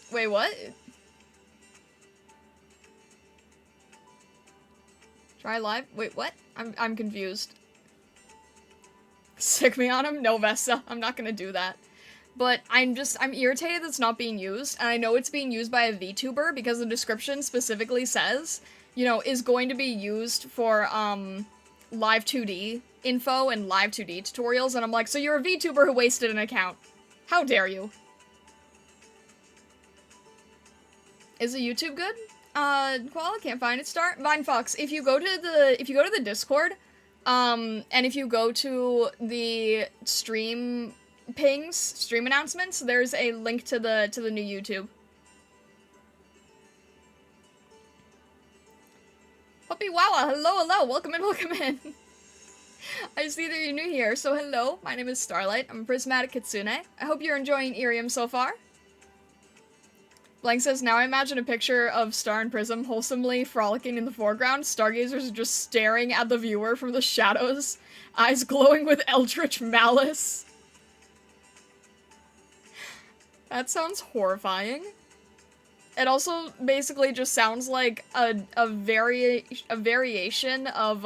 Wait, what? Try live? Wait, what? I'm confused. Sick me on him? No, Vesta. I'm not gonna do that. But I'm irritated that it's not being used, and I know it's being used by a VTuber because the description specifically says, you know, is going to be used for, live 2D info and live 2D tutorials, and I'm like, so you're a VTuber who wasted an account. How dare you? Is the YouTube good? Koala, can't find it. Vine Fox, if you go to the Discord, and if you go to the stream pings, stream announcements, there's a link to the new YouTube. Puppy Wawa, hello, welcome in. I see that you're new here, so hello, my name is Starlight, I'm a prismatic kitsune. I hope you're enjoying IRIAM so far. Blank says, now I imagine a picture of Star and Prism wholesomely frolicking in the foreground. Stargazers are just staring at the viewer from the shadows, eyes glowing with eldritch malice. That sounds horrifying. It also basically just sounds like a variation of,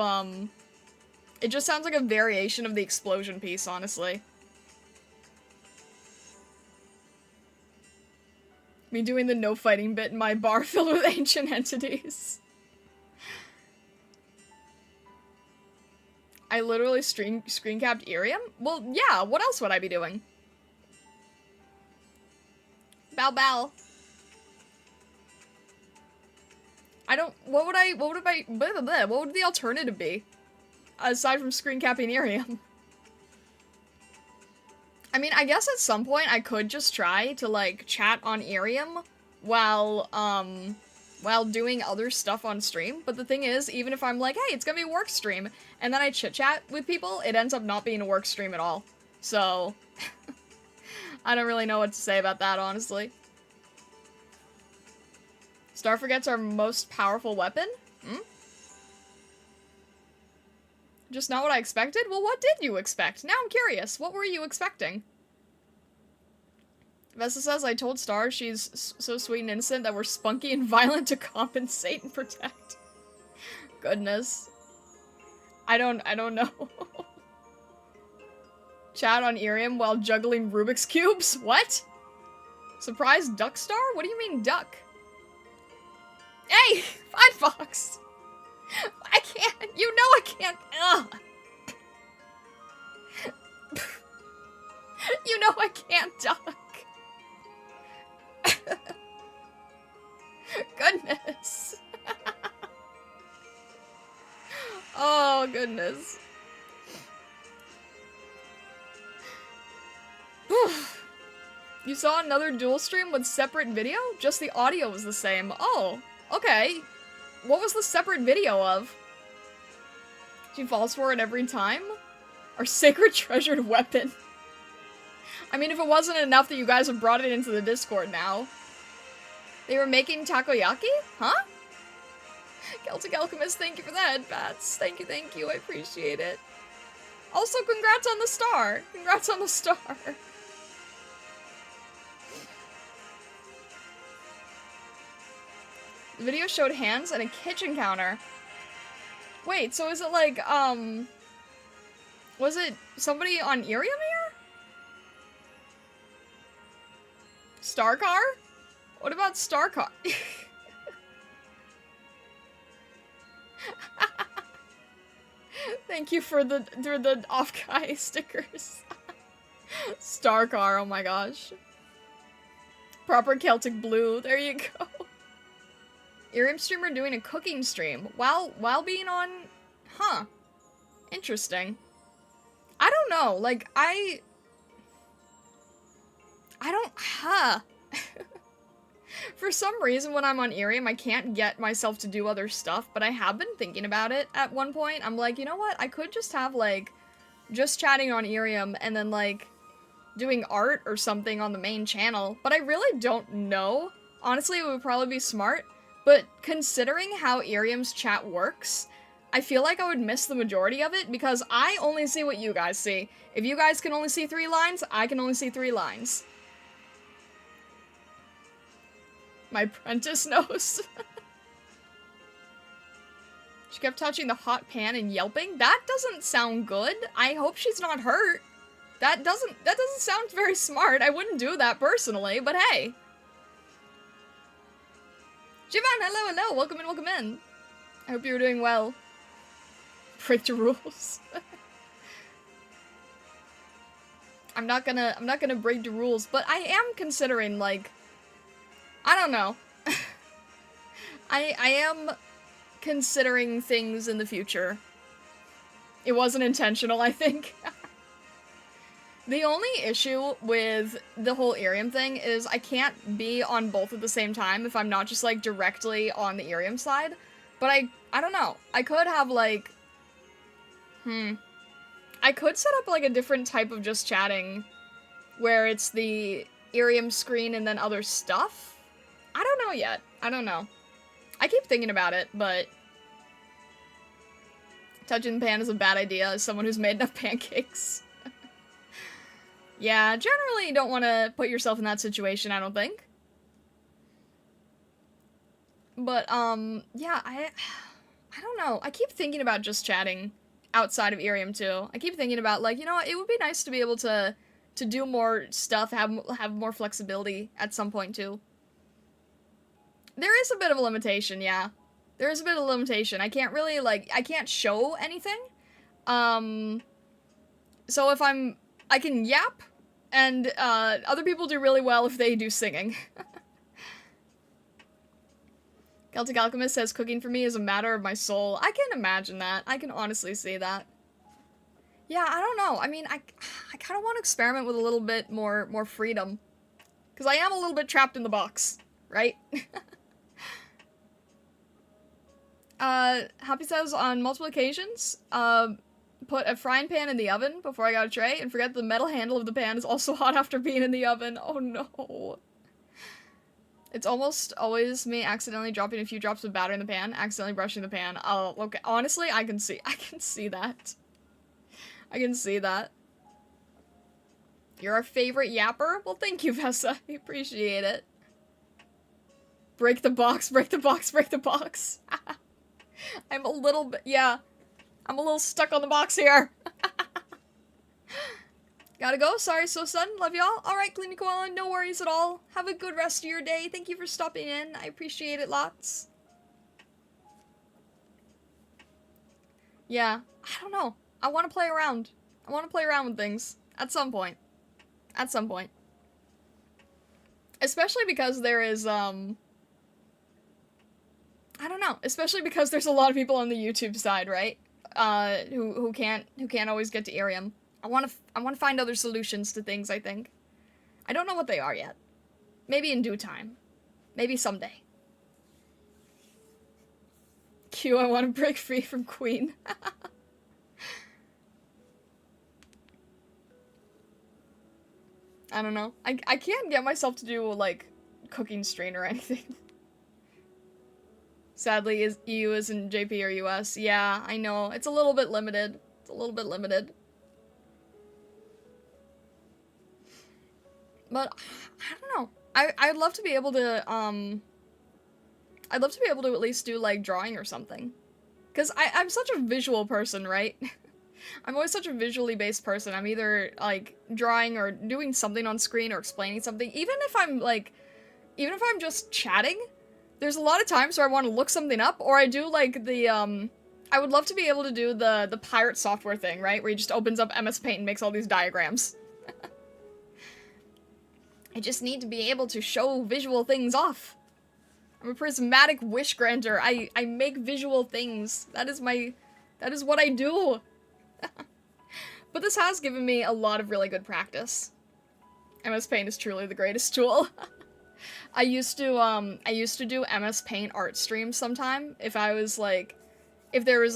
it just sounds like a variation of the explosion piece, honestly. Me doing the no fighting bit in my bar filled with ancient entities. I literally screen capped IRIAM? Well, yeah, what else would I be doing? Bow bow. I don't, what would the alternative be? Aside from screen capping IRIAM. I mean, I guess at some point I could just try to, like, chat on IRIAM while doing other stuff on stream, but the thing is, even if I'm like, hey, it's gonna be a work stream, and then I chit-chat with people, it ends up not being a work stream at all. So, I don't really know what to say about that, honestly. Star Forget's our most powerful weapon? Hmm? Just not what I expected? Well, what did you expect? Now I'm curious. What were you expecting? Vesta says, I told Star she's so sweet and innocent that we're spunky and violent to compensate and protect. Goodness. I don't know. Chat on IRIAM while juggling Rubik's Cubes? What? Surprise Duck Star? What do you mean duck? Hey! Fine Fox! I can't. You know I can't. Ugh. You know I can't duck. Goodness. Oh, goodness. You saw another dual stream with separate video? Just the audio was the same. Oh, okay. What was the separate video of? She falls for it every time? Our sacred treasured weapon. I mean, if it wasn't enough that you guys have brought it into the Discord now. They were making takoyaki? Huh? Celtic Alchemist, thank you for the headbats. Thank you, I appreciate it. Also, congrats on the star. Congrats on the star. The video showed hands and a kitchen counter. Wait, so is it like, was it somebody on IRIAM here? Starcar? What about Starcar? Thank you for the off-guy stickers. Starcar, oh my gosh. Proper Celtic blue, there you go. IRIAM streamer doing a cooking stream while being on... Huh. Interesting. I don't know, like, I don't... Huh. For some reason, when I'm on IRIAM, I can't get myself to do other stuff, but I have been thinking about it at one point. I'm like, you know what? I could just have, like, just chatting on IRIAM and then, like, doing art or something on the main channel, but I really don't know. Honestly, it would probably be smart, but considering how IRIAM's chat works, I feel like I would miss the majority of it because I only see what you guys see. If you guys can only see 3 lines, I can only see 3 lines. My apprentice knows. She kept touching the hot pan and yelping. That doesn't sound good. I hope she's not hurt. That doesn't sound very smart. I wouldn't do that personally, but hey. Jivan, hello. Welcome in. I hope you're doing well. Break the rules. I'm not gonna break the rules, but I am considering, like, I don't know. I am considering things in the future. It wasn't intentional, I think. The only issue with the whole IRIAM thing is I can't be on both at the same time if I'm not just, like, directly on the IRIAM side. But I don't know. I could have, like... I could set up, like, a different type of just chatting where it's the IRIAM screen and then other stuff. I don't know yet. I don't know. I keep thinking about it, but... Touching the pan is a bad idea as someone who's made enough pancakes. Yeah, generally you don't want to put yourself in that situation, I don't think. But, yeah, I don't know. I keep thinking about just chatting outside of IRIAM, too. I keep thinking about, like, you know what, it would be nice to be able to do more stuff, have more flexibility at some point, too. There is a bit of a limitation, yeah. There is a bit of a limitation. I can't really, like, I can't show anything. So if I can yap, and, other people do really well if they do singing. Celtic Alchemist says, cooking for me is a matter of my soul. I can imagine that. I can honestly see that. Yeah, I don't know. I mean, I kind of want to experiment with a little bit more freedom. Because I am a little bit trapped in the box, right? Happy says, on multiple occasions, put a frying pan in the oven before I got a tray, and forget the metal handle of the pan is also hot after being in the oven. Oh no. It's almost always me accidentally dropping a few drops of batter in the pan, accidentally brushing the pan. Oh, okay. Honestly, I can see that. I can see that. You're our favorite yapper? Well, thank you, Vessa. I appreciate it. Break the box, break the box, break the box. I'm a little bit, yeah. I'm a little stuck on the box here. Gotta go. Sorry, so sudden. Love y'all. Alright, Cleany Koala, no worries at all. Have a good rest of your day. Thank you for stopping in. I appreciate it lots. Yeah, I don't know. I want to play around. I want to play around with things. At some point. At some point. Especially because there is, I don't know. Especially because there's a lot of people on the YouTube side, right? who can't always get to IRIAM. I want to find other solutions to things, I think. I don't know what they are yet. Maybe in due time. Maybe someday. Q, I want to break free from Queen. I don't know. I can't get myself to do, like, cooking strain or anything. Sadly, EU isn't JP or US. Yeah, I know. It's a little bit limited. It's a little bit limited. But, I don't know. I'd love to be able to, I'd love to be able to at least do, like, drawing or something. Because I'm such a visual person, right? I'm always such a visually based person. I'm either, like, drawing or doing something on screen or explaining something. Even if I'm just chatting, there's a lot of times where I want to look something up, or I do, like, I would love to be able to do the pirate software thing, right? Where he just opens up MS Paint and makes all these diagrams. I just need to be able to show visual things off. I'm a prismatic wish granter. I make visual things. That is what I do. But this has given me a lot of really good practice. MS Paint is truly the greatest tool. I used to do MS Paint art streams sometime if there was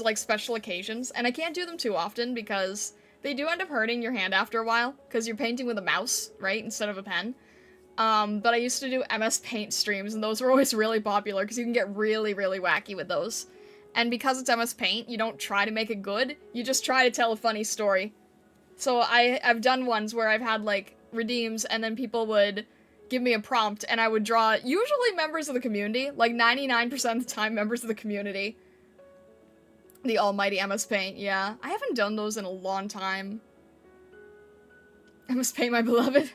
like special occasions, and I can't do them too often because they do end up hurting your hand after a while because you're painting with a mouse, right, instead of a pen. But I used to do MS Paint streams, and those were always really popular because you can get really, really wacky with those. And because it's MS Paint, you don't try to make it good, you just try to tell a funny story. So I've done ones where I've had, like, redeems, and then people would give me a prompt, and I would draw, usually members of the community, like 99% of the time members of the community. The almighty MS Paint, yeah. I haven't done those in a long time. MS Paint, my beloved.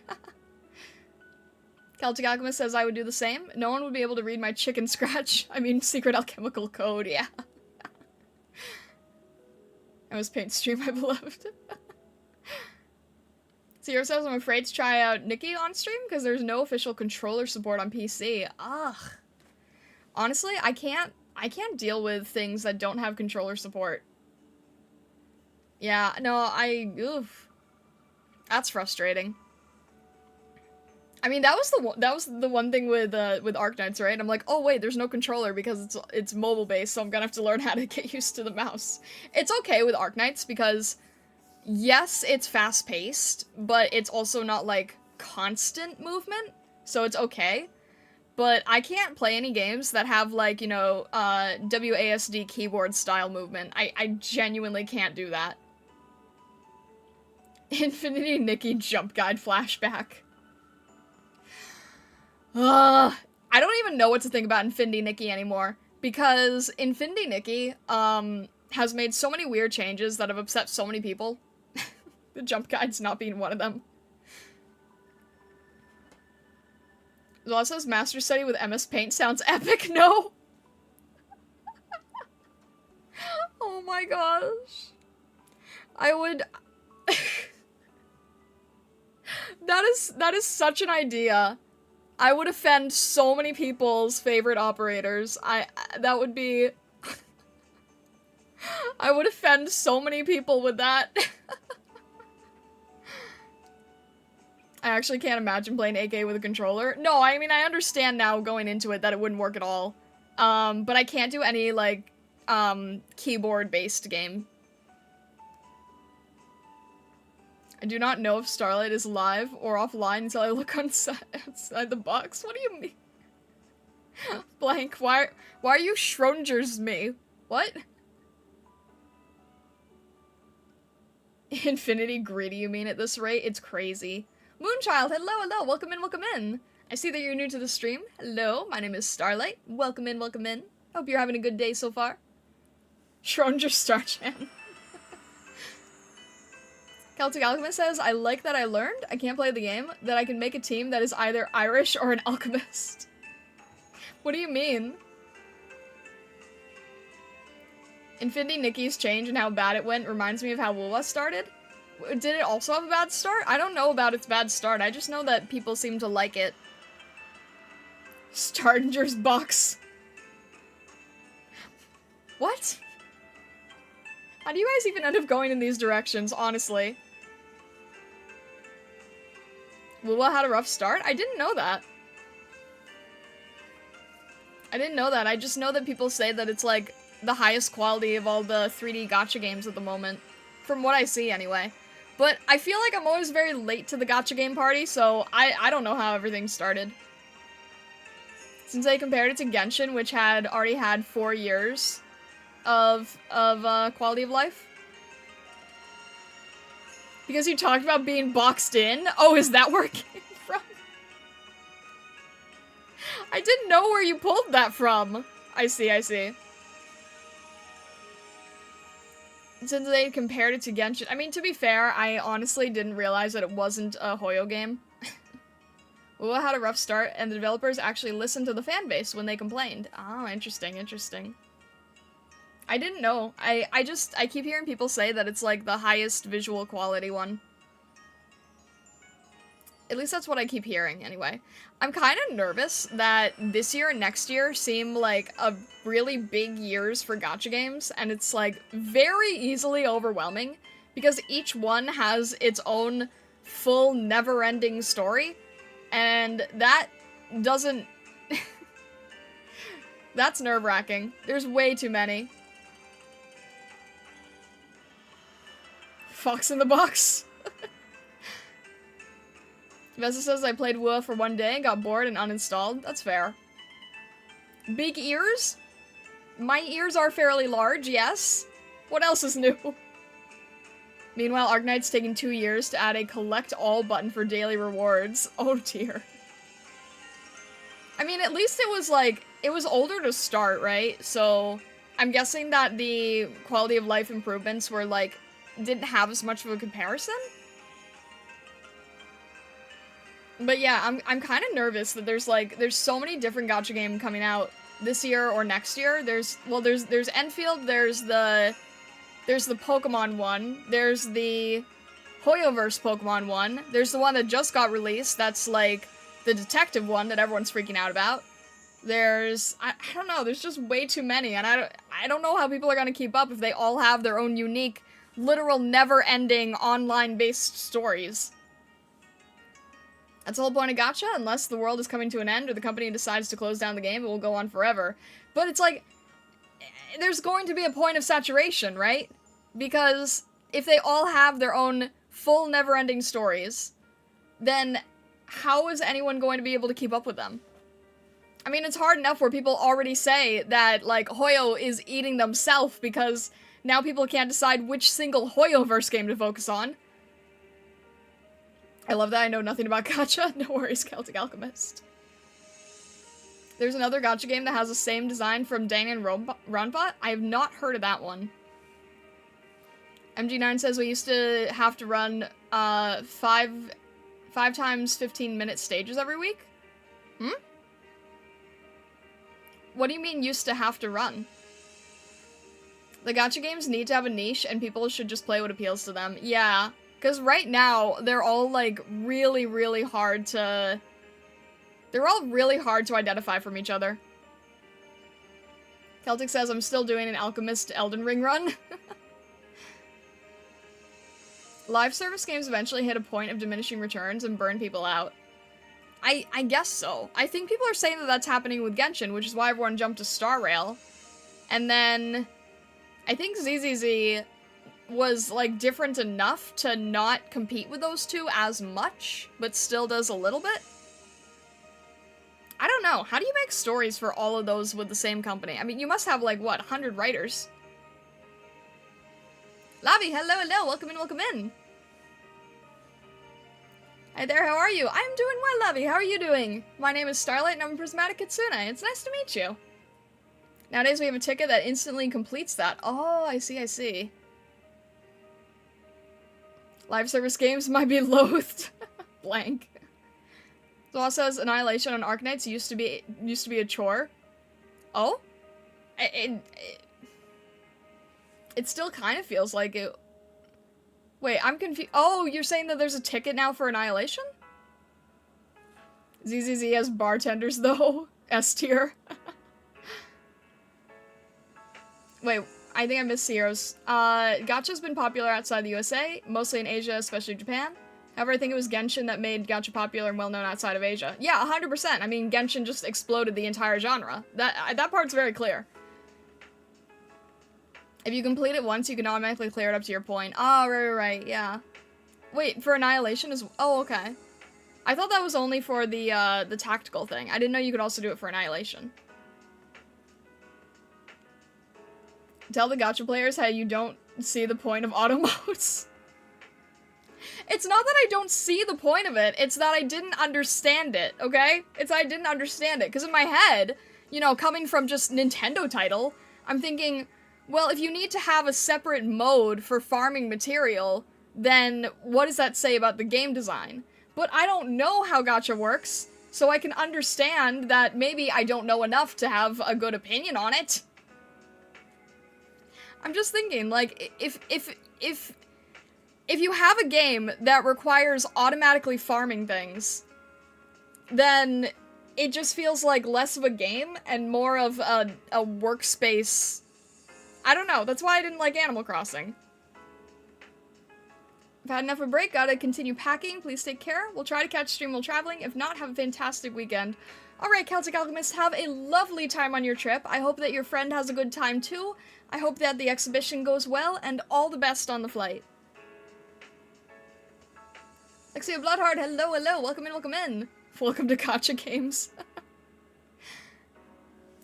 Celtic Alchemist says I would do the same. No one would be able to read my chicken scratch. I mean, secret alchemical code, yeah. MS Paint stream, my beloved. Zero says I'm afraid to try out Nikki on stream because there's no official controller support on PC. Ugh. Honestly, I can't deal with things that don't have controller support. Yeah, no, oof. That's frustrating. I mean, that was the one thing with Arknights, right? I'm like, oh wait, there's no controller because it's mobile based, so I'm gonna have to learn how to get used to the mouse. It's okay with Arknights because yes, it's fast paced, but it's also not like constant movement, so it's okay. But I can't play any games that have, like, you know, WASD keyboard style movement. I genuinely can't do that. Infinity Nikki jump guide flashback. I don't even know what to think about Infinity Nikki anymore, because Infinity Nikki, has made so many weird changes that have upset so many people. The jump guide's not being one of them. Zola says Master Study with MS Paint sounds epic. No! Oh my gosh. I would... That is such an idea. I would offend so many people's favorite operators. That would be... I would offend so many people with that. I actually can't imagine playing AK with a controller. No, I mean, I understand now going into it that it wouldn't work at all. But I can't do any, like, keyboard-based game. I do not know if Starlight is live or offline until I look outside the box. What do you mean? Blank, why are you Schrodinger's me? What? Infinity greedy, you mean, at this rate? It's crazy. Moonchild, hello, welcome in. I see that you're new to the stream. Hello, my name is Starlight. Welcome in. Hope you're having a good day so far. Schrodinger Starchan. Celtic Alchemist says, I like that I learned, I can't play the game, that I can make a team that is either Irish or an alchemist. What do you mean? Infinity Nikki's change and how bad it went reminds me of how Woowa started. Did it also have a bad start? I don't know about its bad start, I just know that people seem to like it. Stardinger's box. What? How do you guys even end up going in these directions, honestly? Lula had a rough start? I didn't know that. I didn't know that. I just know that people say that it's, like, the highest quality of all the 3D gacha games at the moment. From what I see, anyway. But I feel like I'm always very late to the gacha game party, so I don't know how everything started. Since I compared it to Genshin, which had already had 4 years of quality of life. Because you talked about being boxed in? Oh, is that where it came from? I didn't know where you pulled that from. I see, I see. Since they compared it to Genshin. I mean, to be fair, I honestly didn't realize that it wasn't a Hoyo game. Lua had a rough start, and the developers actually listened to the fanbase when they complained. Oh, interesting, interesting. I didn't know. I keep hearing people say that it's, like, the highest visual quality one. At least that's what I keep hearing, anyway. I'm kind of nervous that this year and next year seem like a really big years for gacha games, and it's, like, very easily overwhelming, because each one has its own full, never-ending story, and that doesn't... That's nerve-wracking. There's way too many. Fox in the box. Vesta says I played Wua for 1 day and got bored and uninstalled. That's fair. Big ears? My ears are fairly large, yes. What else is new? Meanwhile, Arknight's taking 2 years to add a collect all button for daily rewards. Oh dear. I mean, at least it was like, it was older to start, right? So, I'm guessing that the quality of life improvements were like, didn't have as much of a comparison? But yeah, I'm kind of nervous that there's so many different gacha games coming out this year or next year. There's Enfield, there's the Pokemon one, there's the Hoyoverse Pokemon one, there's the one that just got released, that's like the detective one that everyone's freaking out about. There's, I don't know, there's just way too many, and I don't know how people are gonna keep up if they all have their own unique, literal never-ending online-based stories. That's the whole point of gacha, unless the world is coming to an end or the company decides to close down the game, it will go on forever. But it's like, there's going to be a point of saturation, right? Because if they all have their own full never-ending stories, then how is anyone going to be able to keep up with them? I mean, it's hard enough where people already say that, like, Hoyo is eating themselves because now people can't decide which single Hoyoverse game to focus on. I love that I know nothing about gacha. No worries, Celtic Alchemist. There's another gacha game that has the same design from Danganronpa. I have not heard of that one. MG9 says we used to have to run 5 times 15-minute stages every week. What do you mean used to have to run? The gacha games need to have a niche and people should just play what appeals to them. Yeah. Because right now, they're all, like, really, really hard to... They're all really hard to identify from each other. Celtic says, I'm still doing an Alchemist Elden Ring run. Live service games eventually hit a point of diminishing returns and burn people out. I guess so. I think people are saying that that's happening with Genshin, which is why everyone jumped to Star Rail. And then... I think ZZZ... was, like, different enough to not compete with those two as much, but still does a little bit. I don't know. How do you make stories for all of those with the same company? I mean, you must have, like, what, 100 writers? Lavi, hello, hello, welcome in, welcome in. Hi there, how are you? I'm doing well, Lavi, how are you doing? My name is Starlight and I'm a Prismatic Kitsune. It's nice to meet you. Nowadays we have a ticket that instantly completes that. Oh, I see, I see. Live service games might be loathed. Blank. Zoa says Annihilation on Arknights used to be a chore. Oh? It still kind of feels like it. Wait, I'm confused. Oh, you're saying that there's a ticket now for Annihilation? ZZZ has bartenders though. S tier. Wait, I think I missed Zero's. Gacha's been popular outside the USA, mostly in Asia, especially Japan. However, I think it was Genshin that made Gacha popular and well-known outside of Asia. Yeah, 100%. I mean, Genshin just exploded the entire genre. That part's very clear. If you complete it once, you can automatically clear it up to your point. Oh, right, yeah. Wait, for Annihilation is... Oh, okay. I thought that was only for the tactical thing. I didn't know you could also do it for Annihilation. Tell the gacha players how you don't see the point of auto modes. It's not that I don't see the point of it, it's that I didn't understand it, okay? It's I didn't understand it, because in my head, you know, coming from just Nintendo title, I'm thinking, well, if you need to have a separate mode for farming material, then what does that say about the game design? But I don't know how gacha works, so I can understand that maybe I don't know enough to have a good opinion on it. I'm just thinking, like, if you have a game that requires automatically farming things, then it just feels like less of a game and more of a workspace. I don't know, that's why I didn't like Animal Crossing. I've had enough of a break, gotta continue packing, please take care. We'll try to catch stream while traveling, if not, have a fantastic weekend. Alright, Celtic Alchemist, have a lovely time on your trip. I hope that your friend has a good time too. I hope that the exhibition goes well, and all the best on the flight. Lexia Bloodheart, hello, welcome in, welcome in. Welcome to Gacha Games.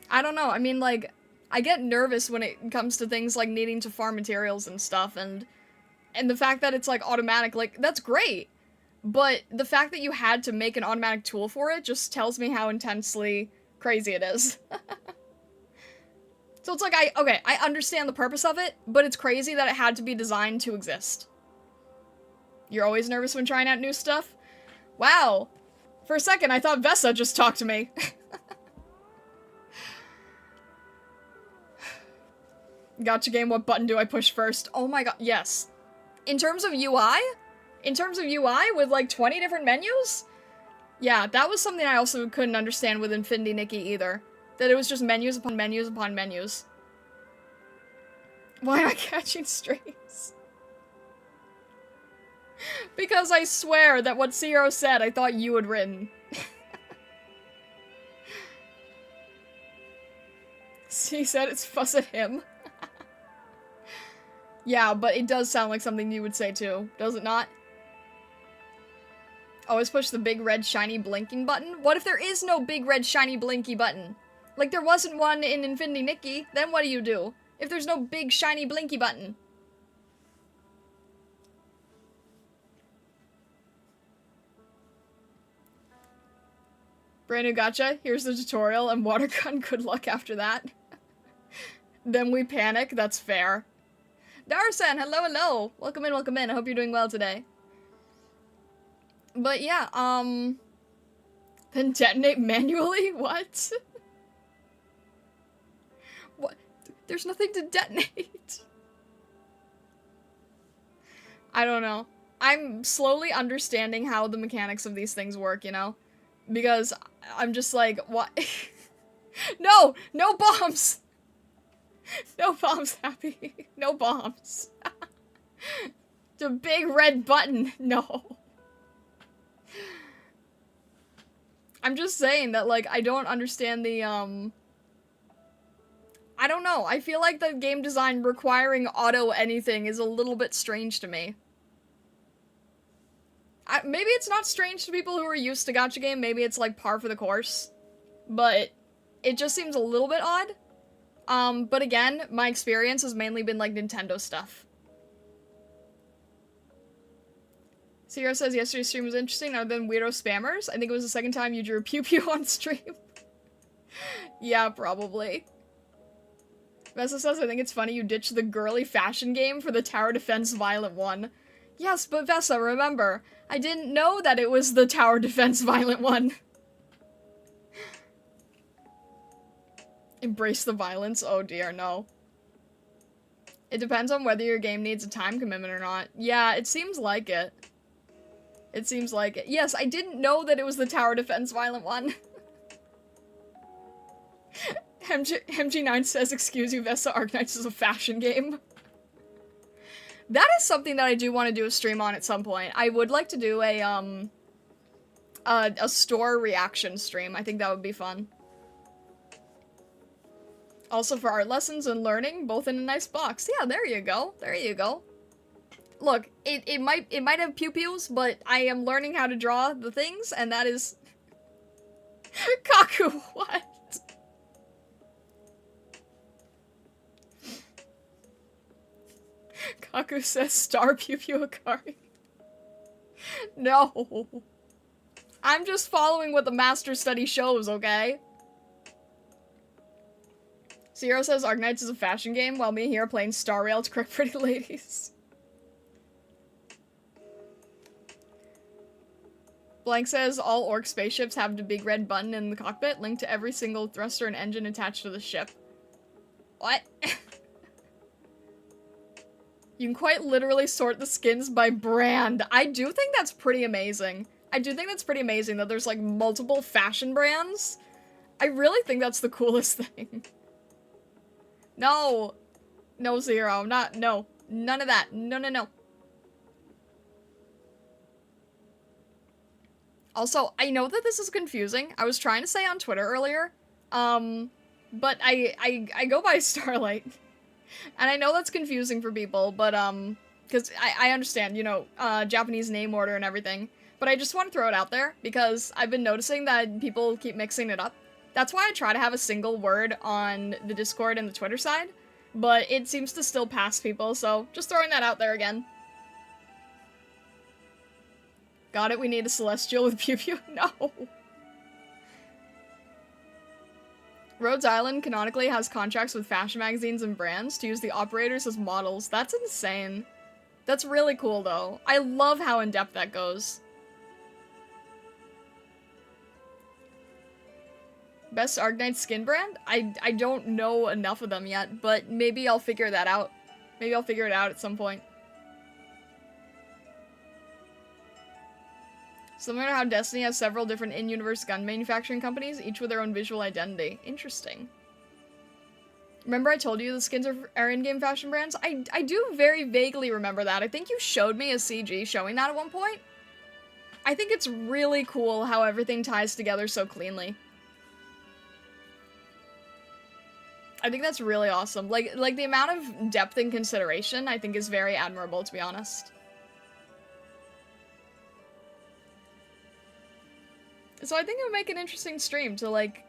I don't know, I mean, like, I get nervous when it comes to things like needing to farm materials and stuff, and the fact that it's, like, automatic, like, that's great. But the fact that you had to make an automatic tool for it just tells me how intensely crazy it is. So it's like, I understand the purpose of it, but it's crazy that it had to be designed to exist. You're always nervous when trying out new stuff? Wow. For a second, I thought Vesa just talked to me. Gacha game, what button do I push first? Oh my god, yes. In terms of UI? In terms of UI with like 20 different menus? Yeah, that was something I also couldn't understand with Infinity Nikki either. That it was just menus upon menus upon menus. Why am I catching strays? Because I swear that what Zero said I thought you had written. He said it's fuss at him. Yeah, but it does sound like something you would say too, does it not? Always push the big red shiny blinking button? What if there is no big red shiny blinky button? Like there wasn't one in Infinity Nikki, then what do you do? If there's no big shiny blinky button? Brand new gacha, here's the tutorial and water gun, good luck after that. Then we panic, that's fair. Darsan, hello. Welcome in, I hope you're doing well today. But yeah, then detonate manually? What? What? There's nothing to detonate. I don't know. I'm slowly understanding how the mechanics of these things work, you know? Because I'm just like, what? No! No bombs! No bombs, Happy. No bombs. The big red button. No. I'm just saying that, like, I don't understand the, I don't know. I feel like the game design requiring auto anything is a little bit strange to me. Maybe it's not strange to people who are used to gacha game, maybe it's like par for the course. But it just seems a little bit odd. But again, my experience has mainly been like Nintendo stuff. Sierra says yesterday's stream was interesting other than weirdo spammers. I think it was the second time you drew pew pew on stream. Yeah, probably. Vessa says, I think it's funny you ditched the girly fashion game for the tower defense violent one. Yes, but Vessa, remember, I didn't know that it was the tower defense violent one. Embrace the violence? Oh dear, no. It depends on whether your game needs a time commitment or not. Yeah, it seems like it. It seems like it. Yes, I didn't know that it was the tower defense violent one. MG9 says, excuse you, Vesta Arknights is a fashion game. That is something that I do want to do a stream on at some point. I would like to do a store reaction stream. I think that would be fun. Also for art lessons and learning, both in a nice box. Yeah, there you go. There you go. Look, it might have pew-pews, but I am learning how to draw the things, and that is... Kaku, what? Kaku says star pew-pew Akari. No. I'm just following what the master study shows, okay? Zero says Arknights is a fashion game, while me here are playing Star Rail to correct pretty ladies. Blank says all orc spaceships have the big red button in the cockpit, linked to every single thruster and engine attached to the ship. What? You can quite literally sort the skins by brand. I do think that's pretty amazing. I do think that's pretty amazing that there's like multiple fashion brands. I really think that's the coolest thing. No. No, Zero. No. None of that. No, no, no. Also, I know that this is confusing. I was trying to say on Twitter earlier, but I go by Starlight. And I know that's confusing for people, but, because I understand, you know, Japanese name order and everything. But I just want to throw it out there, because I've been noticing that people keep mixing it up. That's why I try to have a single word on the Discord and the Twitter side, but it seems to still pass people, so just throwing that out there again. Got it, we need a Celestial with Pew Pew? No! Rhodes Island canonically has contracts with fashion magazines and brands to use the operators as models. That's insane. That's really cool, though. I love how in-depth that goes. Best Arknight skin brand? I don't know enough of them yet, but maybe I'll figure that out. Maybe I'll figure it out at some point. Similar to how Destiny has several different in-universe gun manufacturing companies, each with their own visual identity. Interesting. Remember I told you the skins are in-game fashion brands? I do very vaguely remember that. I think you showed me a CG showing that at one point. I think it's really cool how everything ties together so cleanly. I think that's really awesome. Like the amount of depth and consideration I think is very admirable, to be honest. So I think it would make an interesting stream to, like,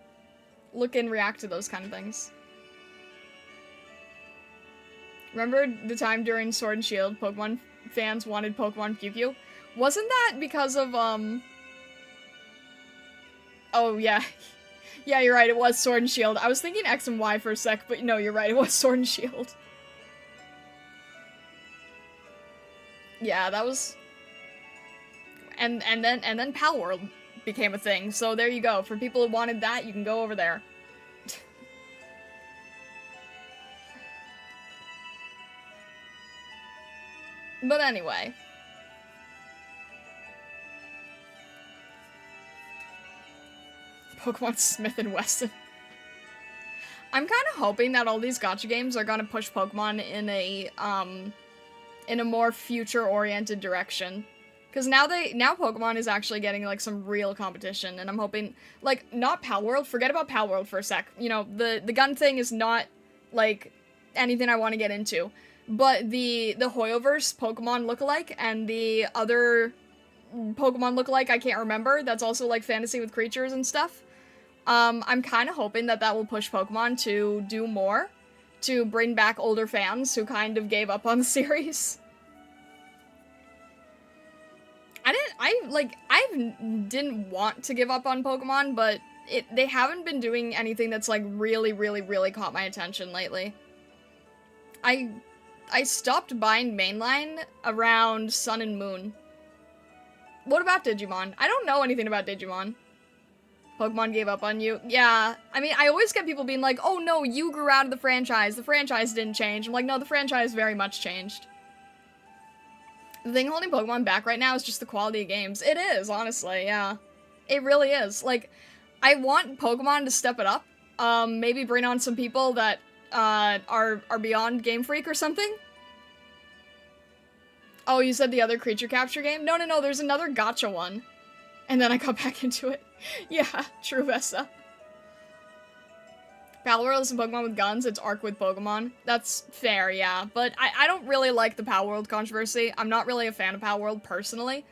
look and react to those kind of things. Remember the time during Sword and Shield, Pokemon fans wanted Pokemon Pew Pew? Wasn't that because of, Oh, yeah. Yeah, you're right, it was Sword and Shield. I was thinking X and Y for a sec, but no, you're right, it was Sword and Shield. Yeah, that was... And then Pal World became a thing, so there you go. For people who wanted that, you can go over there. But anyway. Pokemon Smith and Wesson. I'm kind of hoping that all these gacha games are gonna push Pokemon in a more future-oriented direction. Because now Pokemon is actually getting, like, some real competition, and I'm hoping, like, not Pal World, forget about Pal World for a sec. You know, the gun thing is not, like, anything I want to get into. But the Hoyoverse Pokemon lookalike and the other Pokemon lookalike I can't remember, that's also, like, fantasy with creatures and stuff. I'm kind of hoping that will push Pokemon to do more, to bring back older fans who kind of gave up on the series. I didn't want to give up on Pokemon, but they haven't been doing anything that's, like, really, really, really caught my attention lately. I stopped buying mainline around Sun and Moon. What about Digimon? I don't know anything about Digimon. Pokemon gave up on you. Yeah, I mean, I always get people being like, oh no, you grew out of the franchise didn't change. I'm like, no, the franchise very much changed. The thing holding Pokemon back right now is just the quality of games. It is, honestly, yeah. It really is. Like, I want Pokemon to step it up, Maybe bring on some people that, are beyond Game Freak or something? Oh, you said the other creature capture game? No, there's another gacha one. And then I got back into it. Yeah, true, Vessa. Battle World is a Pokemon with guns, it's Arc with Pokemon. That's fair, yeah. But I don't really like the Pal World controversy. I'm not really a fan of Pal World, personally.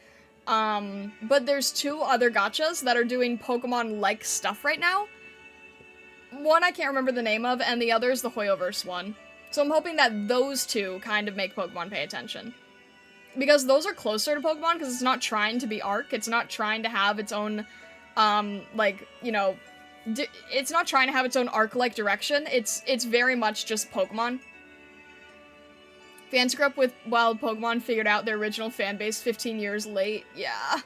But there's 2 other gachas that are doing Pokemon-like stuff right now. One I can't remember the name of, and the other is the Hoyoverse one. So I'm hoping that those 2 kind of make Pokemon pay attention. Because those are closer to Pokemon, because it's not trying to be Arc, it's not trying to have its own, like, you know, it's not trying to have its own Arc-like direction, it's very much just Pokemon. Fans grew up with wild Pokemon, figured out their original fan base 15 years late, yeah.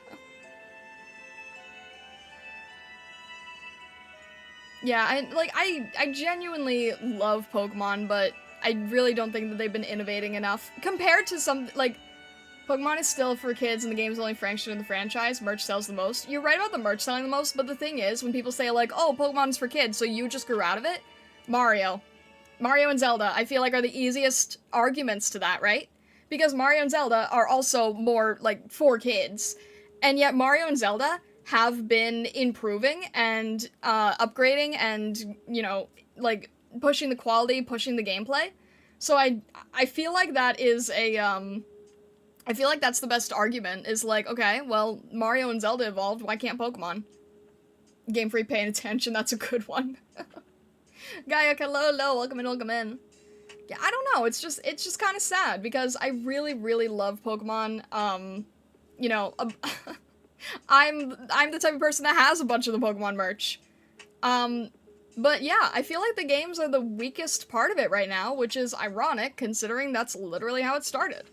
Yeah, I genuinely love Pokemon, but I really don't think that they've been innovating enough. Compared to some, like, Pokemon is still for kids and the game's only fraction of the franchise, merch sells the most. You're right about the merch selling the most, but the thing is, when people say like, oh, Pokemon's for kids, so you just grew out of it? Mario. Mario and Zelda, I feel like, are the easiest arguments to that, right? Because Mario and Zelda are also more, like, for kids. And yet Mario and Zelda have been improving and, upgrading and, you know, like, pushing the quality, pushing the gameplay. So I feel like that is a, I feel like that's the best argument, is like, okay, well, Mario and Zelda evolved, why can't Pokemon? Game Freak paying attention, that's a good one. Gaia, hello, welcome in. Yeah, I don't know, it's just kind of sad, because I really, really love Pokemon, you know, I'm the type of person that has a bunch of the Pokemon merch. But yeah, I feel like the games are the weakest part of it right now, which is ironic, considering that's literally how it started.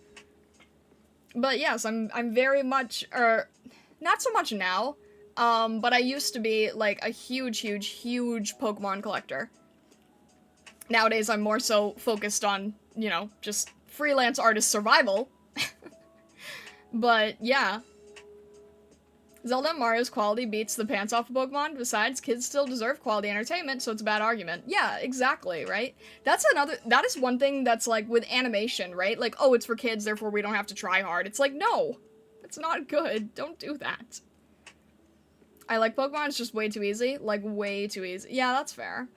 But yes, I'm very much, not so much now, but I used to be, like, a huge Pokemon collector. Nowadays, I'm more so focused on, you know, just freelance artist survival. But, yeah. Zelda and Mario's quality beats the pants off of Pokemon. Besides, kids still deserve quality entertainment, so it's a bad argument. Yeah, exactly, right? That is one thing that's, like, with animation, right? Like, oh, it's for kids, therefore we don't have to try hard. It's like, no! It's not good. Don't do that. I like Pokemon, it's just way too easy. Like, way too easy. Yeah, that's fair.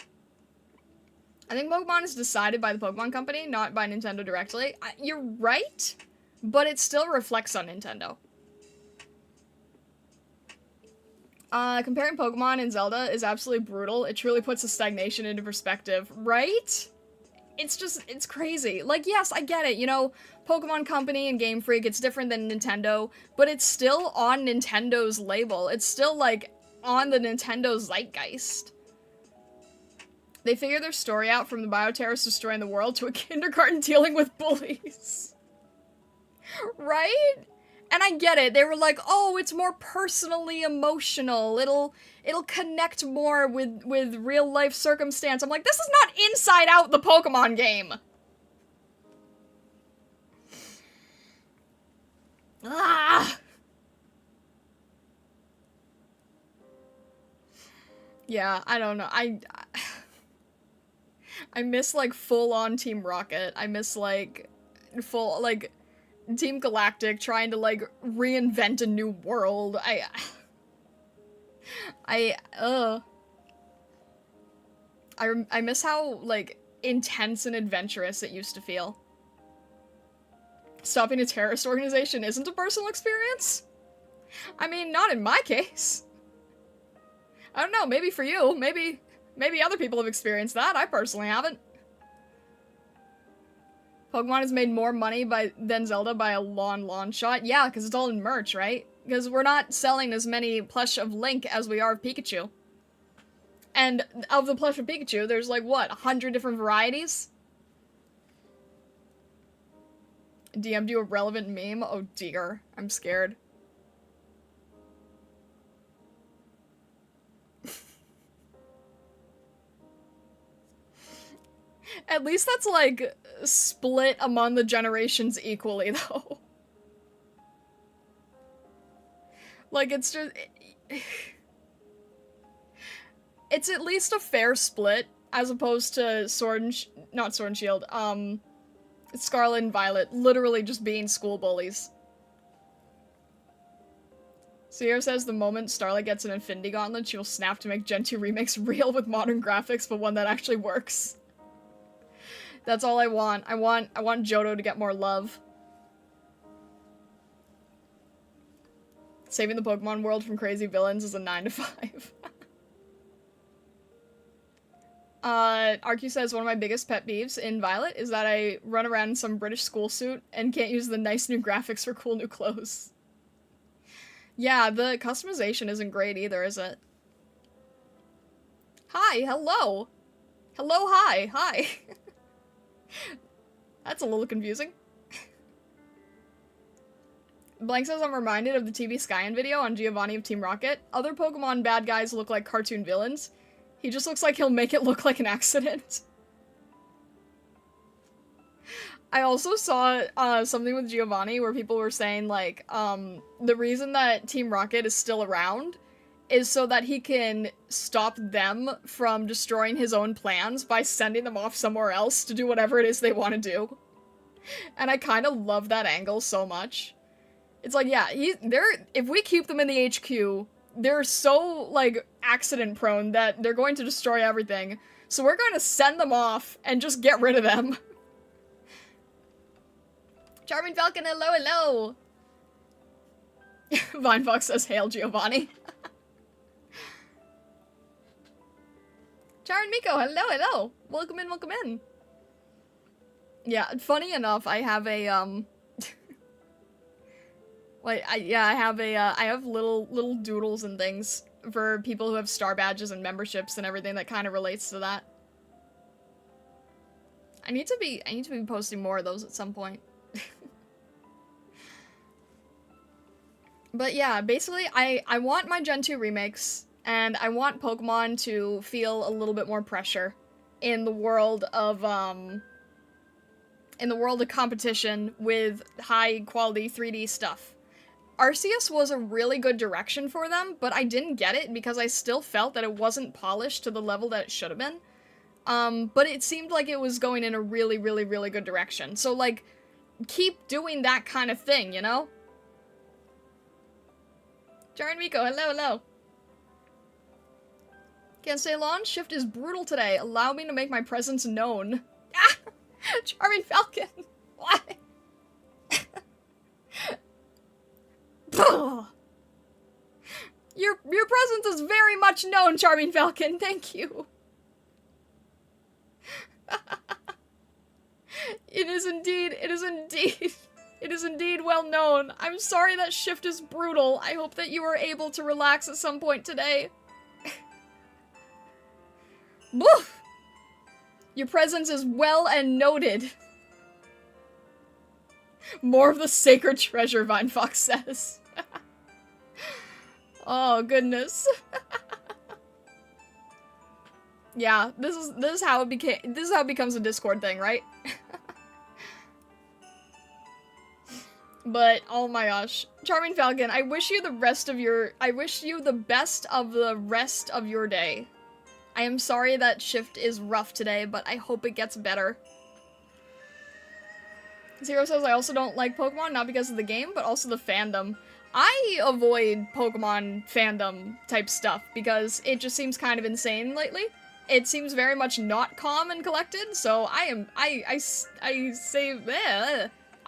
I think Pokemon is decided by the Pokemon Company, not by Nintendo directly. You're right, but it still reflects on Nintendo. Comparing Pokemon and Zelda is absolutely brutal. It truly puts the stagnation into perspective, right? It's crazy. Like, yes, I get it, you know, Pokemon Company and Game Freak, it's different than Nintendo, but it's still on Nintendo's label. It's still, like, on the Nintendo zeitgeist. They figure their story out from the bioterrorists destroying the world to a kindergarten dealing with bullies. Right? And I get it, they were like, oh, it's more personally emotional, it'll connect more with real life circumstance. I'm like, this is not Inside Out, the Pokemon game! Ah! Yeah, I don't know, I miss, like, full-on Team Rocket, I miss, like, Team Galactic trying to, like, reinvent a new world. I miss how, like, intense and adventurous it used to feel. Stopping a terrorist organization isn't a personal experience? I mean, not in my case. I don't know, maybe for you, maybe other people have experienced that, I personally haven't. Pokemon has made more money than Zelda by a long shot. Yeah, because it's all in merch, right? Because we're not selling as many plush of Link as we are of Pikachu. And of the plush of Pikachu, there's like, what, 100 different varieties? DM'd you a relevant meme? Oh dear, I'm scared. At least that's, like, split among the generations equally, though. Like, it's just... it's at least a fair split, as opposed to not Sword and Shield, Scarlet and Violet literally just being school bullies. Sierra says the moment Starlight gets an Infinity Gauntlet, she will snap to make Gen 2 remakes real with modern graphics, but one that actually works. That's all I want. I want Johto to get more love. Saving the Pokemon world from crazy villains is a 9 to 5. RQ says one of my biggest pet peeves in Violet is that I run around in some British school suit and can't use the nice new graphics for cool new clothes. Yeah, the customization isn't great either, is it? Hi, hello! Hello, hi, hi! That's a little confusing. Blank says I'm reminded of the TV Skyen video on Giovanni of Team Rocket. Other Pokemon bad guys look like cartoon villains. He just looks like he'll make it look like an accident. I also saw something with Giovanni where people were saying, like, the reason that Team Rocket is still around is so that he can stop them from destroying his own plans by sending them off somewhere else to do whatever it is they want to do. And I kind of love that angle so much. It's like, yeah, if we keep them in the HQ, they're so, like, accident-prone that they're going to destroy everything. So we're going to send them off and just get rid of them. Charming Falcon, hello, hello! Vinefox says, hail Giovanni. Charming Miko, hello, hello! Welcome in, welcome in. Yeah, funny enough, I have a, I have little doodles and things for people who have star badges and memberships and everything that kind of relates to that. I need to be posting more of those at some point. But yeah, basically, I want my Gen 2 remakes, and I want Pokemon to feel a little bit more pressure in the world of competition with high-quality 3D stuff. Arceus was a really good direction for them, but I didn't get it because I still felt that it wasn't polished to the level that it should have been. But it seemed like it was going in a really, really, really good direction. So, like, keep doing that kind of thing, you know? Jaren Miko, hello, hello. Can't stay long. Shift is brutal today. Allow me to make my presence known. Ah! Charming Falcon! Why? Your presence is very much known, Charming Falcon. Thank you. It is indeed well known. I'm sorry that shift is brutal. I hope that you are able to relax at some point today. Woof! Your presence is well and noted. More of the sacred treasure, Vinefox says. Oh, goodness. Yeah, this is how it becomes a Discord thing, right? But, oh my gosh. Charming Falcon, I wish you the best of the rest of your day. I am sorry that shift is rough today, but I hope it gets better. Zero says, I also don't like Pokemon, not because of the game, but also the fandom. I avoid Pokemon fandom type stuff because it just seems kind of insane lately. It seems very much not calm and collected, so I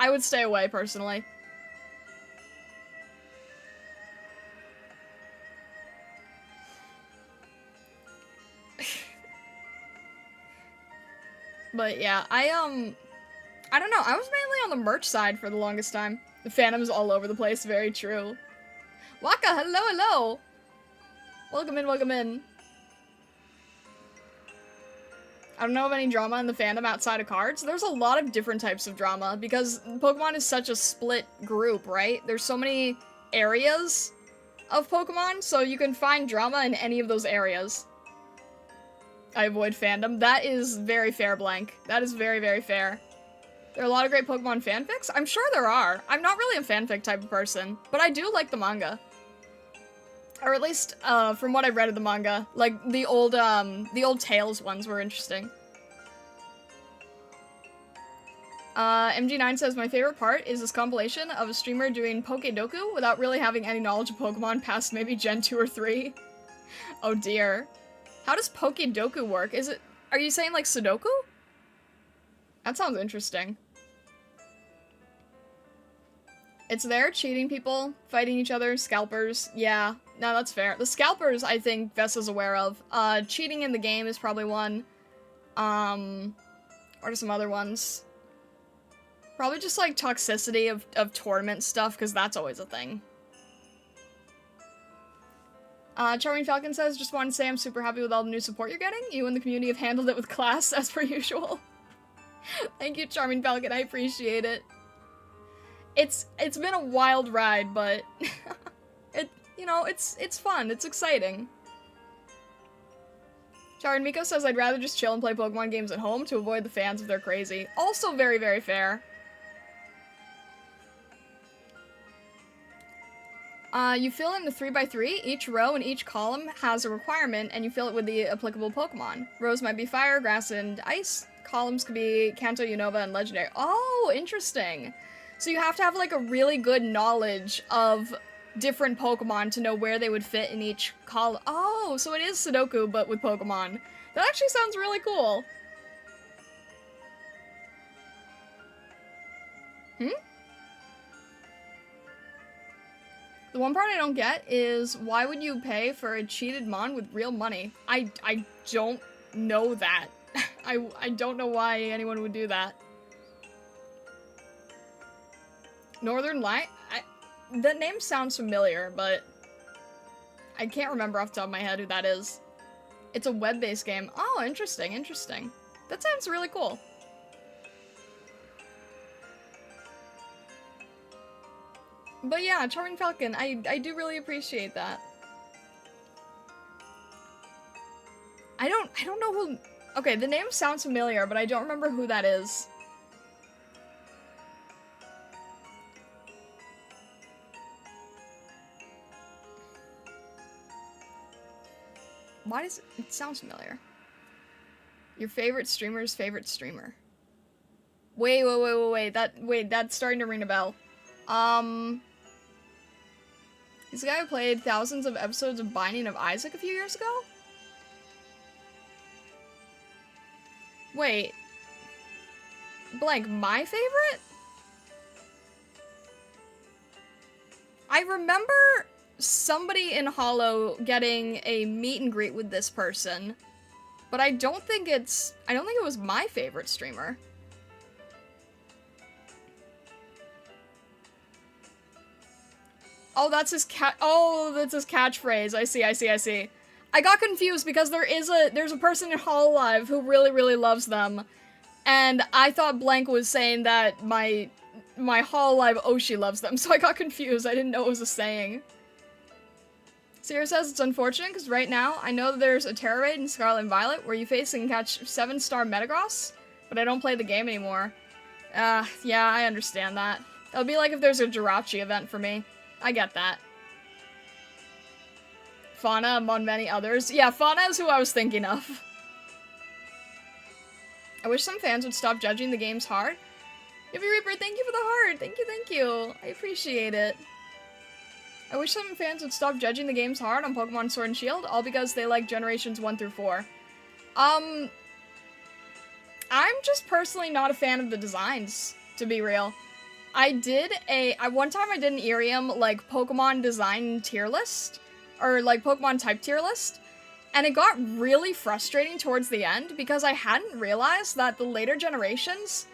would stay away, personally. But yeah, I don't know, I was mainly on the merch side for the longest time. The fandom's all over the place, very true. Waka, hello, hello! Welcome in, welcome in. I don't know of any drama in the fandom outside of cards. There's a lot of different types of drama, because Pokemon is such a split group, right? There's so many areas of Pokemon, so you can find drama in any of those areas. I avoid fandom. That is very fair, Blank. That is very, very fair. There are a lot of great Pokemon fanfics? I'm sure there are. I'm not really a fanfic type of person, but I do like the manga. Or at least, from what I read of the manga. Like, the old Tales ones were interesting. MG9 says, my favorite part is this compilation of a streamer doing Pokedoku without really having any knowledge of Pokemon past maybe Gen 2 or 3. Oh dear. How does Pokedoku work? Are you saying like Sudoku? That sounds interesting. It's there, cheating people, fighting each other, scalpers. Yeah, no, that's fair. The scalpers, I think Vessa's aware of. Cheating in the game is probably one. What are some other ones? Probably just, like, toxicity of tournament stuff, because that's always a thing. Charming Falcon says, just wanted to say I'm super happy with all the new support you're getting. You and the community have handled it with class, as per usual. Thank you, Charming Falcon, I appreciate it. It's been a wild ride, but it's fun, it's exciting. Charin Miko says, I'd rather just chill and play Pokemon games at home to avoid the fans if they're crazy. Also very, very fair. You fill in the 3x3, each row and each column has a requirement, and you fill it with the applicable Pokemon. Rows might be fire, grass, and ice. Columns could be Kanto, Unova, and Legendary. Oh, interesting. So you have to have, like, a really good knowledge of different Pokemon to know where they would fit in each column. Oh, so it is Sudoku, but with Pokemon. That actually sounds really cool. The one part I don't get is, why would you pay for a cheated mon with real money? I don't know that. I don't know why anyone would do that. Northern Light? That name sounds familiar, but I can't remember off the top of my head who that is. It's a web-based game. Oh, interesting, interesting. That sounds really cool. But yeah, Charming Falcon, I do really appreciate that. I don't know who... Okay, the name sounds familiar, but I don't remember who that is. Why does it sounds familiar? Your favorite streamer's favorite streamer. Wait, that's starting to ring a bell. He's the guy who played thousands of episodes of Binding of Isaac a few years ago? Wait. Blank, my favorite? I remember somebody in Hollow getting a meet and greet with this person, but I don't think it was my favorite streamer. Oh, that's his that's his catchphrase. I see. I got confused because there's a person in Hololive who really, really loves them, and I thought Blank was saying that my Hololive Oshi loves them, so I got confused. I didn't know it was a saying. Sierra says it's unfortunate because right now I know that there's a Terra raid in Scarlet and Violet where you face and catch 7-star Metagross, but I don't play the game anymore. Yeah, I understand that. It would be like if there's a Jirachi event for me. I get that. Fauna among many others. Yeah, Fauna is who I was thinking of. I wish some fans would stop judging the games hard. Yippee Reaper, thank you for the heart! Thank you! I appreciate it. I wish some fans would stop judging the games hard on Pokemon Sword and Shield, all because they like generations 1 through 4. I'm just personally not a fan of the designs, to be real. One time I did an IRIAM, like, Pokemon design tier list, or, like, Pokemon type tier list, and it got really frustrating towards the end because I hadn't realized that the later generations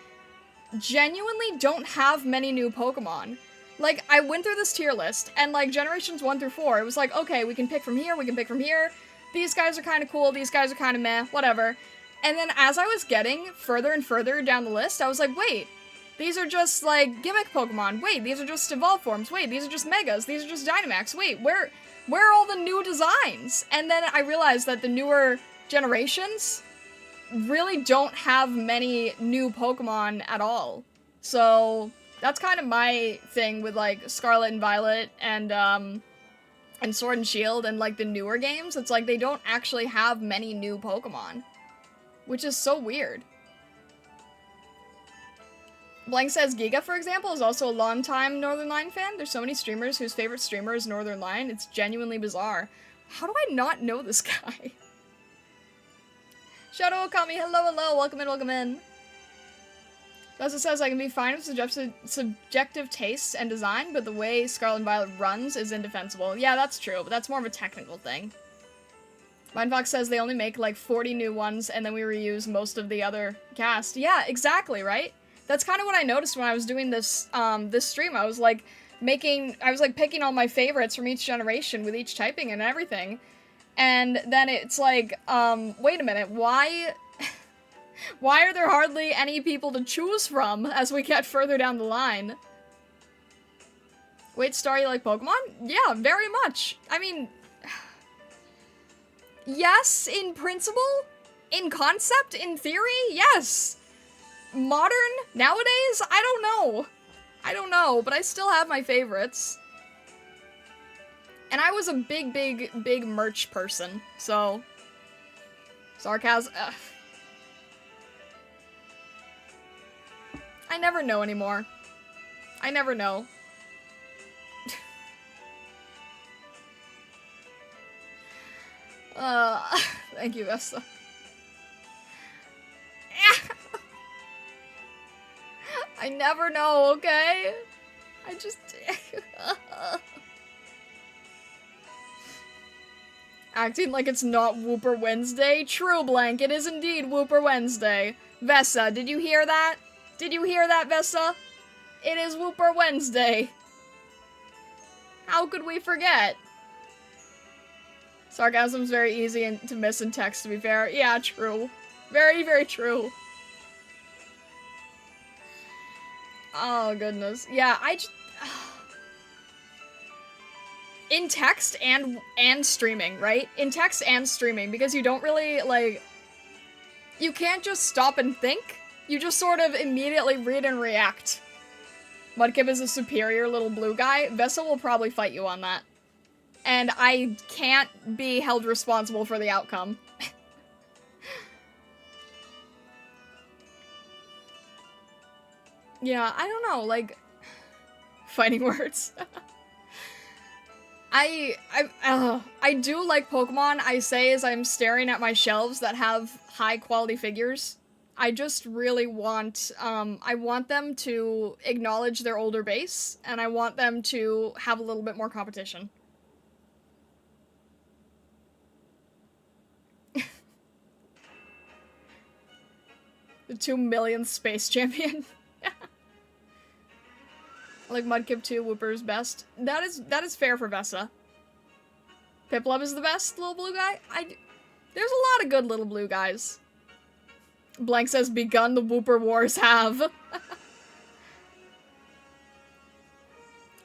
genuinely don't have many new Pokemon. Like, I went through this tier list, and, like, generations 1 through 4, it was like, okay, we can pick from here, these guys are kind of cool, these guys are kind of meh, whatever. And then as I was getting further and further down the list, I was like, wait, these are just, like, gimmick Pokemon. Wait, these are just evolved forms. Wait, these are just Megas. These are just Dynamax. Wait, where are all the new designs? And then I realized that the newer generations really don't have many new Pokemon at all. So that's kind of my thing with, like, Scarlet and Violet and and Sword and Shield and, like, the newer games, it's like they don't actually have many new Pokemon. Which is so weird. Blank says Giga, for example, is also a long-time Northern Lion fan. There's so many streamers whose favorite streamer is Northern Lion. It's genuinely bizarre. How do I not know this guy? Shadow Okami, hello, hello, welcome in, welcome in. Vessa says, I can be fine with subjective tastes and design, but the way Scarlet and Violet runs is indefensible. Yeah, that's true, but that's more of a technical thing. Mindfox says they only make, like, 40 new ones, and then we reuse most of the other cast. Yeah, exactly, right? That's kind of what I noticed when I was doing this, this stream. I was, like, picking all my favorites from each generation with each typing and everything. And then it's like, wait a minute, why are there hardly any people to choose from as we get further down the line? Wait, Star, you like Pokemon? Yeah, very much. I mean, yes, in principle, in concept, in theory, yes. Modern, nowadays, I don't know, but I still have my favorites. And I was a big merch person, so... Sarcasm, ugh. I never know anymore. I never know. Thank you, Vesta. I never know, okay? I just... Acting like it's not Whooper Wednesday? True, Blank, it is indeed Whooper Wednesday. Vessa, did you hear that? Did you hear that, Vessa? It is Whooper Wednesday. How could we forget? Sarcasm's very easy to miss in text, to be fair. Yeah, true. Very, very true. Oh, goodness. Yeah, I just... In text and streaming, right? In text and streaming, because you don't really, like... You can't just stop and think. You just sort of immediately read and react. Mudkip is a superior little blue guy. Vessel will probably fight you on that. And I can't be held responsible for the outcome. Yeah, I don't know, like... Fighting words. I do like Pokemon, I say as I'm staring at my shelves that have high-quality figures. I just really want, I want them to acknowledge their older base, and I want them to have a little bit more competition. The 2 millionth space champion. I like Mudkip too, Whooper's best. That is fair for Vessa. Piplup is the best little blue guy? There's a lot of good little blue guys. Blank says, begun the Whooper wars have.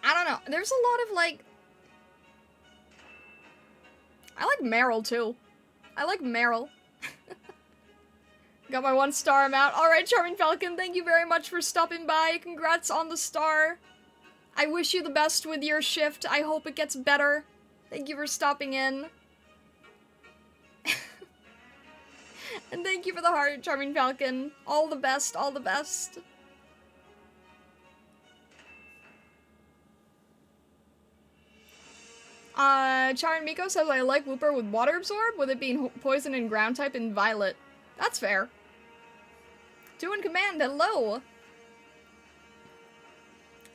I don't know. There's a lot of, like... I like Meryl, too. I like Meryl. Got my 1 star amount. Alright, Charming Falcon, thank you very much for stopping by. Congrats on the star. I wish you the best with your shift. I hope it gets better. Thank you for stopping in. And thank you for the heart, Charming Falcon. All the best, all the best. Charin Miko says, I like Whooper with Water Absorb, with it being Poison and Ground type in Violet. That's fair. 2 in command, hello!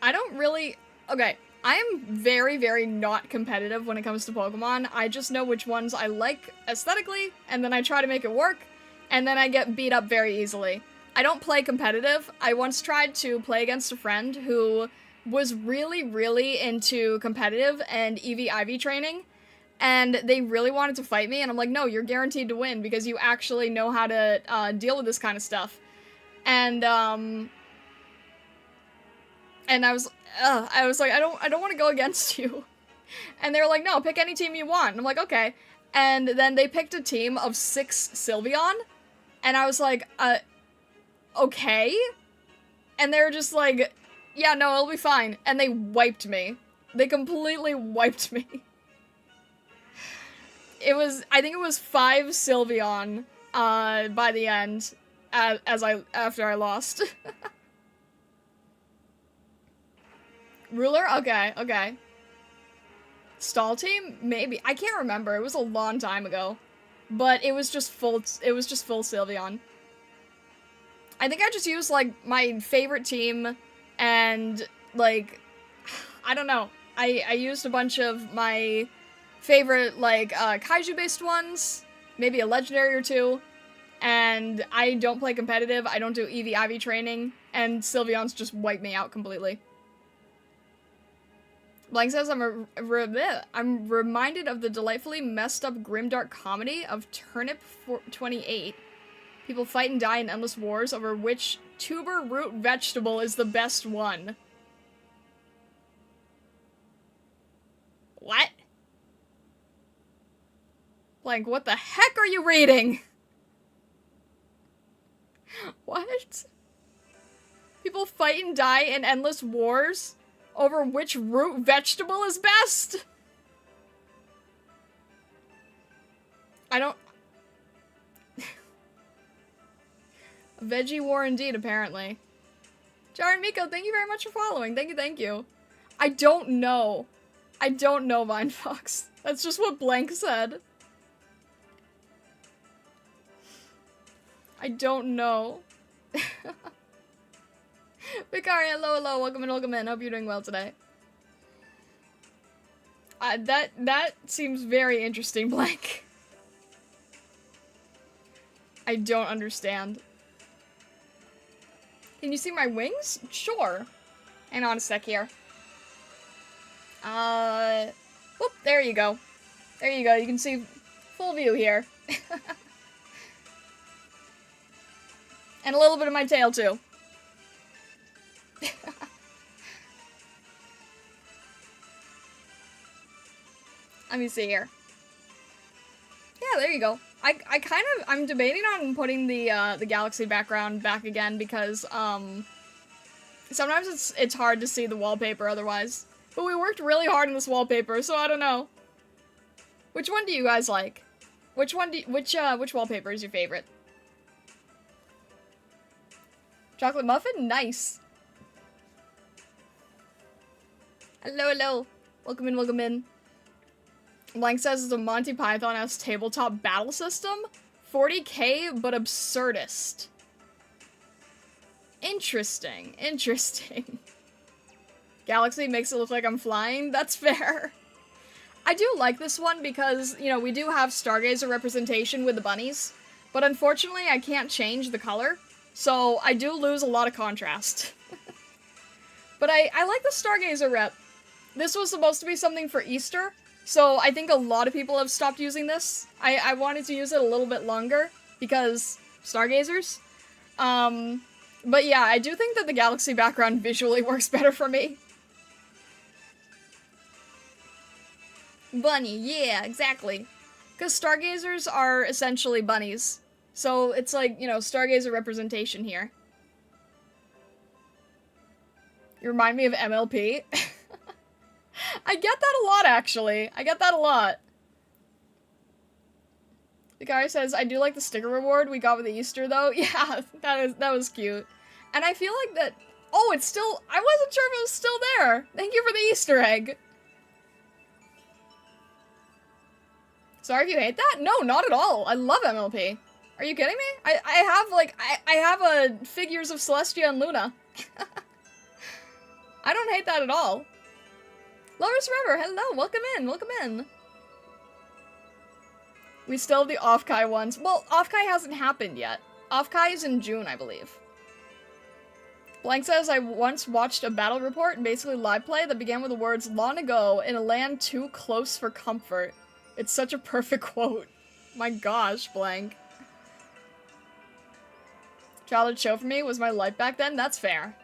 I don't really... Okay, I am very, very not competitive when it comes to Pokemon. I just know which ones I like aesthetically, and then I try to make it work, and then I get beat up very easily. I don't play competitive. I once tried to play against a friend who was really, really into competitive and EV/IV training, and they really wanted to fight me, and I'm like, no, you're guaranteed to win because you actually know how to deal with this kind of stuff. And I was like, I don't want to go against you. And they were like, no, pick any team you want. And I'm like, okay. And then they picked a team of 6 Sylveon, and I was like, okay? And they were just like, yeah, no, it'll be fine. And they wiped me. They completely wiped me. I think it was 5 Sylveon, by the end, after I lost. Ruler? Okay, okay. Stall team? Maybe. I can't remember. It was a long time ago. But it was just full Sylveon. I think I just used, like, my favorite team, and, like, I don't know. I used a bunch of my favorite, like, kaiju-based ones, maybe a legendary or two, and I don't play competitive, I don't do EV-IV training, and Sylveon's just wipe me out completely. Blank says, I'm reminded of the delightfully messed up grimdark comedy of Turnip 28. People fight and die in endless wars over which tuber root vegetable is the best one. What? Blank, what the heck are you reading? What? People fight and die in endless wars over which root vegetable is best? I don't... A veggie war indeed, apparently. Jaren Miko, thank you very much for following. Thank you, thank you. I don't know. I don't know, Vinefox. That's just what Blank said. I don't know. Vicari, hello, hello, welcome in. Hope you're doing well today. That seems very interesting, Blank. I don't understand. Can you see my wings? Sure. Hang on a sec here. Whoop, there you go. There you go, you can see full view here. And a little bit of my tail, too. Let me see here. Yeah, there you go. I'm debating on putting the galaxy background back again because, sometimes it's hard to see the wallpaper otherwise. But we worked really hard on this wallpaper, so I don't know. Which one do you guys like? Which wallpaper is your favorite? Chocolate muffin? Nice. Hello, hello. Welcome in, welcome in. Blank says it's a Monty Python-esque tabletop battle system. 40k, but absurdist. Interesting, interesting. Galaxy makes it look like I'm flying? That's fair. I do like this one because, you know, we do have Stargazer representation with the bunnies, but unfortunately I can't change the color, so I do lose a lot of contrast. But I like the Stargazer rep. This was supposed to be something for Easter, so I think a lot of people have stopped using this. I wanted to use it a little bit longer, because Stargazers. But yeah, I do think that the galaxy background visually works better for me. Bunny, yeah, exactly. Because Stargazers are essentially bunnies. So it's like, you know, Stargazer representation here. You remind me of MLP. I get that a lot, actually. I get that a lot. The guy says, I do like the sticker reward we got with the Easter, though. Yeah, that was cute. And I feel like that... Oh, it's still... I wasn't sure if it was still there. Thank you for the Easter egg. Sorry if you hate that? No, not at all. I love MLP. Are you kidding me? I have, like... I have figures of Celestia and Luna. I don't hate that at all. Lover's River, hello, welcome in, welcome in. We still have the Offkai ones. Well, Offkai hasn't happened yet. Offkai is in June, I believe. Blank says, I once watched a battle report and basically live play that began with the words, long ago, in a land too close for comfort. It's such a perfect quote. My gosh, Blank. Childhood show for me was my life back then, that's fair.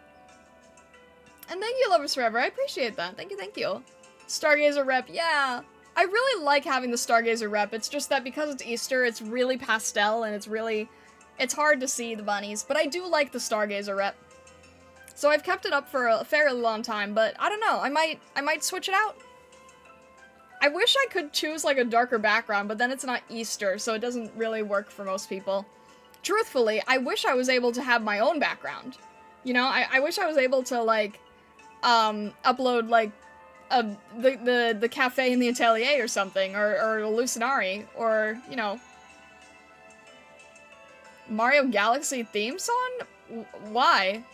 And thank you, Lovers Forever. I appreciate that. Thank you, thank you. Stargazer rep, yeah. I really like having the Stargazer rep. It's just that because it's Easter, it's really pastel and it's hard to see the bunnies. But I do like the Stargazer rep. So I've kept it up for a fairly long time, but I don't know. I might switch it out. I wish I could choose, like, a darker background, but then it's not Easter, so it doesn't really work for most people. Truthfully, I wish I was able to have my own background. You know, I wish I was able to, like, upload, like, the cafe in the atelier or something, or Lucinari, or, you know, Mario Galaxy theme song? Why?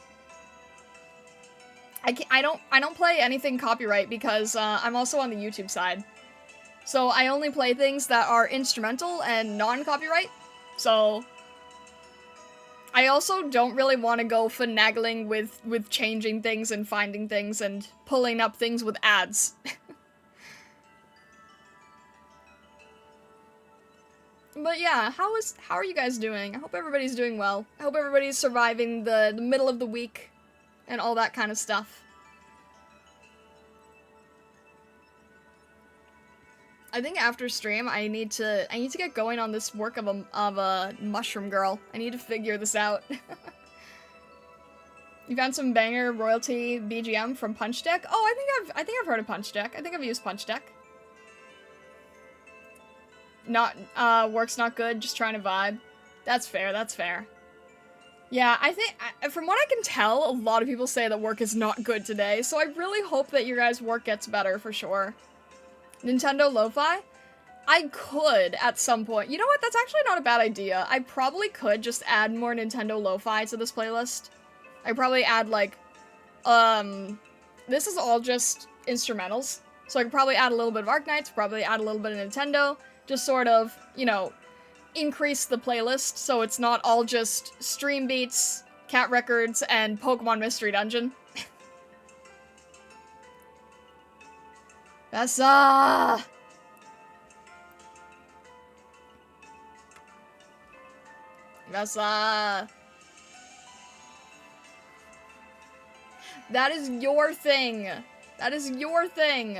I don't play anything copyright because, I'm also on the YouTube side. So I only play things that are instrumental and non-copyright, so I also don't really want to go finagling with changing things and finding things and pulling up things with ads. But yeah, how are you guys doing? I hope everybody's doing well. I hope everybody's surviving the middle of the week and all that kind of stuff. I think after stream, I need to get going on this work of a mushroom girl. I need to figure this out. You found some banger royalty BGM from Punch Deck? Oh, I think I've heard of Punch Deck. I think I've used Punch Deck. Not work's not good, just trying to vibe. That's fair, that's fair. Yeah, I think, from what I can tell, a lot of people say that work is not good today, so I really hope that your guys' work gets better, for sure. Nintendo Lo-Fi? I could, at some point. You know what, that's actually not a bad idea. I probably could just add more Nintendo Lo-Fi to this playlist. I'd probably add, like, this is all just instrumentals, so I could probably add a little bit of Arknights, probably add a little bit of Nintendo, just sort of, you know, increase the playlist so it's not all just stream beats, cat records, and Pokemon Mystery Dungeon. Vesa! Vesa! That is your thing! That is your thing!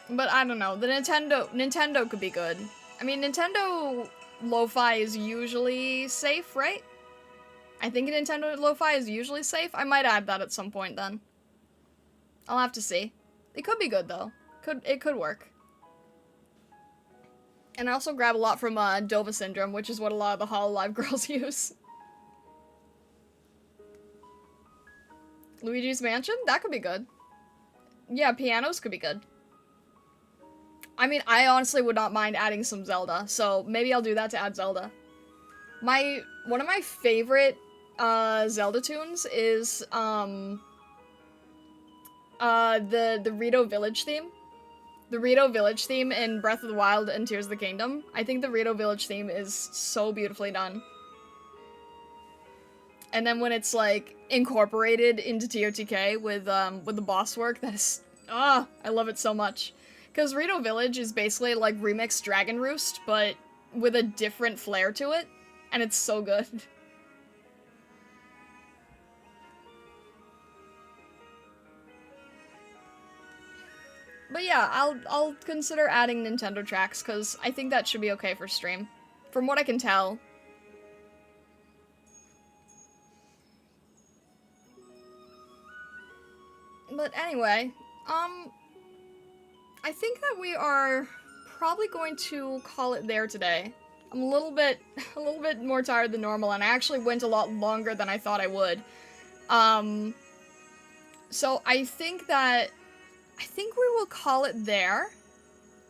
But I don't know, the Nintendo could be good. I mean, Nintendo Lo-Fi is usually safe, right? I think Nintendo Lo-Fi is usually safe. I might add that at some point then. I'll have to see. It could be good though. It could work. And I also grab a lot from Dova Syndrome, which is what a lot of the Hololive girls use. Luigi's Mansion? That could be good. Yeah, pianos could be good. I mean, I honestly would not mind adding some Zelda, so maybe I'll do that to add Zelda. One of my favorite, Zelda tunes is, the Rito Village theme. The Rito Village theme in Breath of the Wild and Tears of the Kingdom. I think the Rito Village theme is so beautifully done. And then when it's, like, incorporated into TOTK with the boss work, that is, I love it so much. Because Rito Village is basically like remixed Dragon Roost, but with a different flair to it, and it's so good. But yeah, I'll consider adding Nintendo tracks, because I think that should be okay for stream. From what I can tell. But anyway, I think that we are probably going to call it there today. I'm a little bit more tired than normal, and I actually went a lot longer than I thought I would. So I think we will call it there.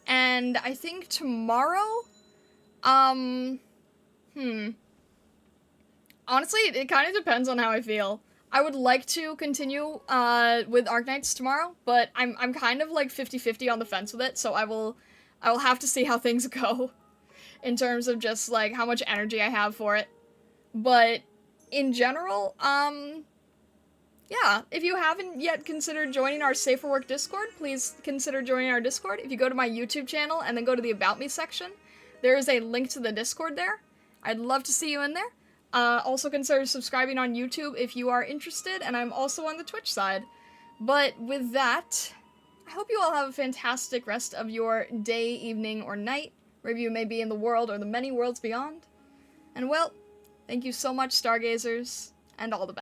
And I think tomorrow, honestly, it kind of depends on how I feel. I would like to continue with Arknights tomorrow, but I'm kind of like 50-50 on the fence with it, so I will have to see how things go in terms of just like how much energy I have for it. But in general, yeah, if you haven't yet considered joining our Safer Work Discord, please consider joining our Discord. If you go to my YouTube channel and then go to the About Me section, there is a link to the Discord there. I'd love to see you in there. Also consider subscribing on YouTube if you are interested, and I'm also on the Twitch side. But with that, I hope you all have a fantastic rest of your day, evening, or night, wherever you may be in the world or the many worlds beyond. And well, Thank you so much, Stargazers, and all the best.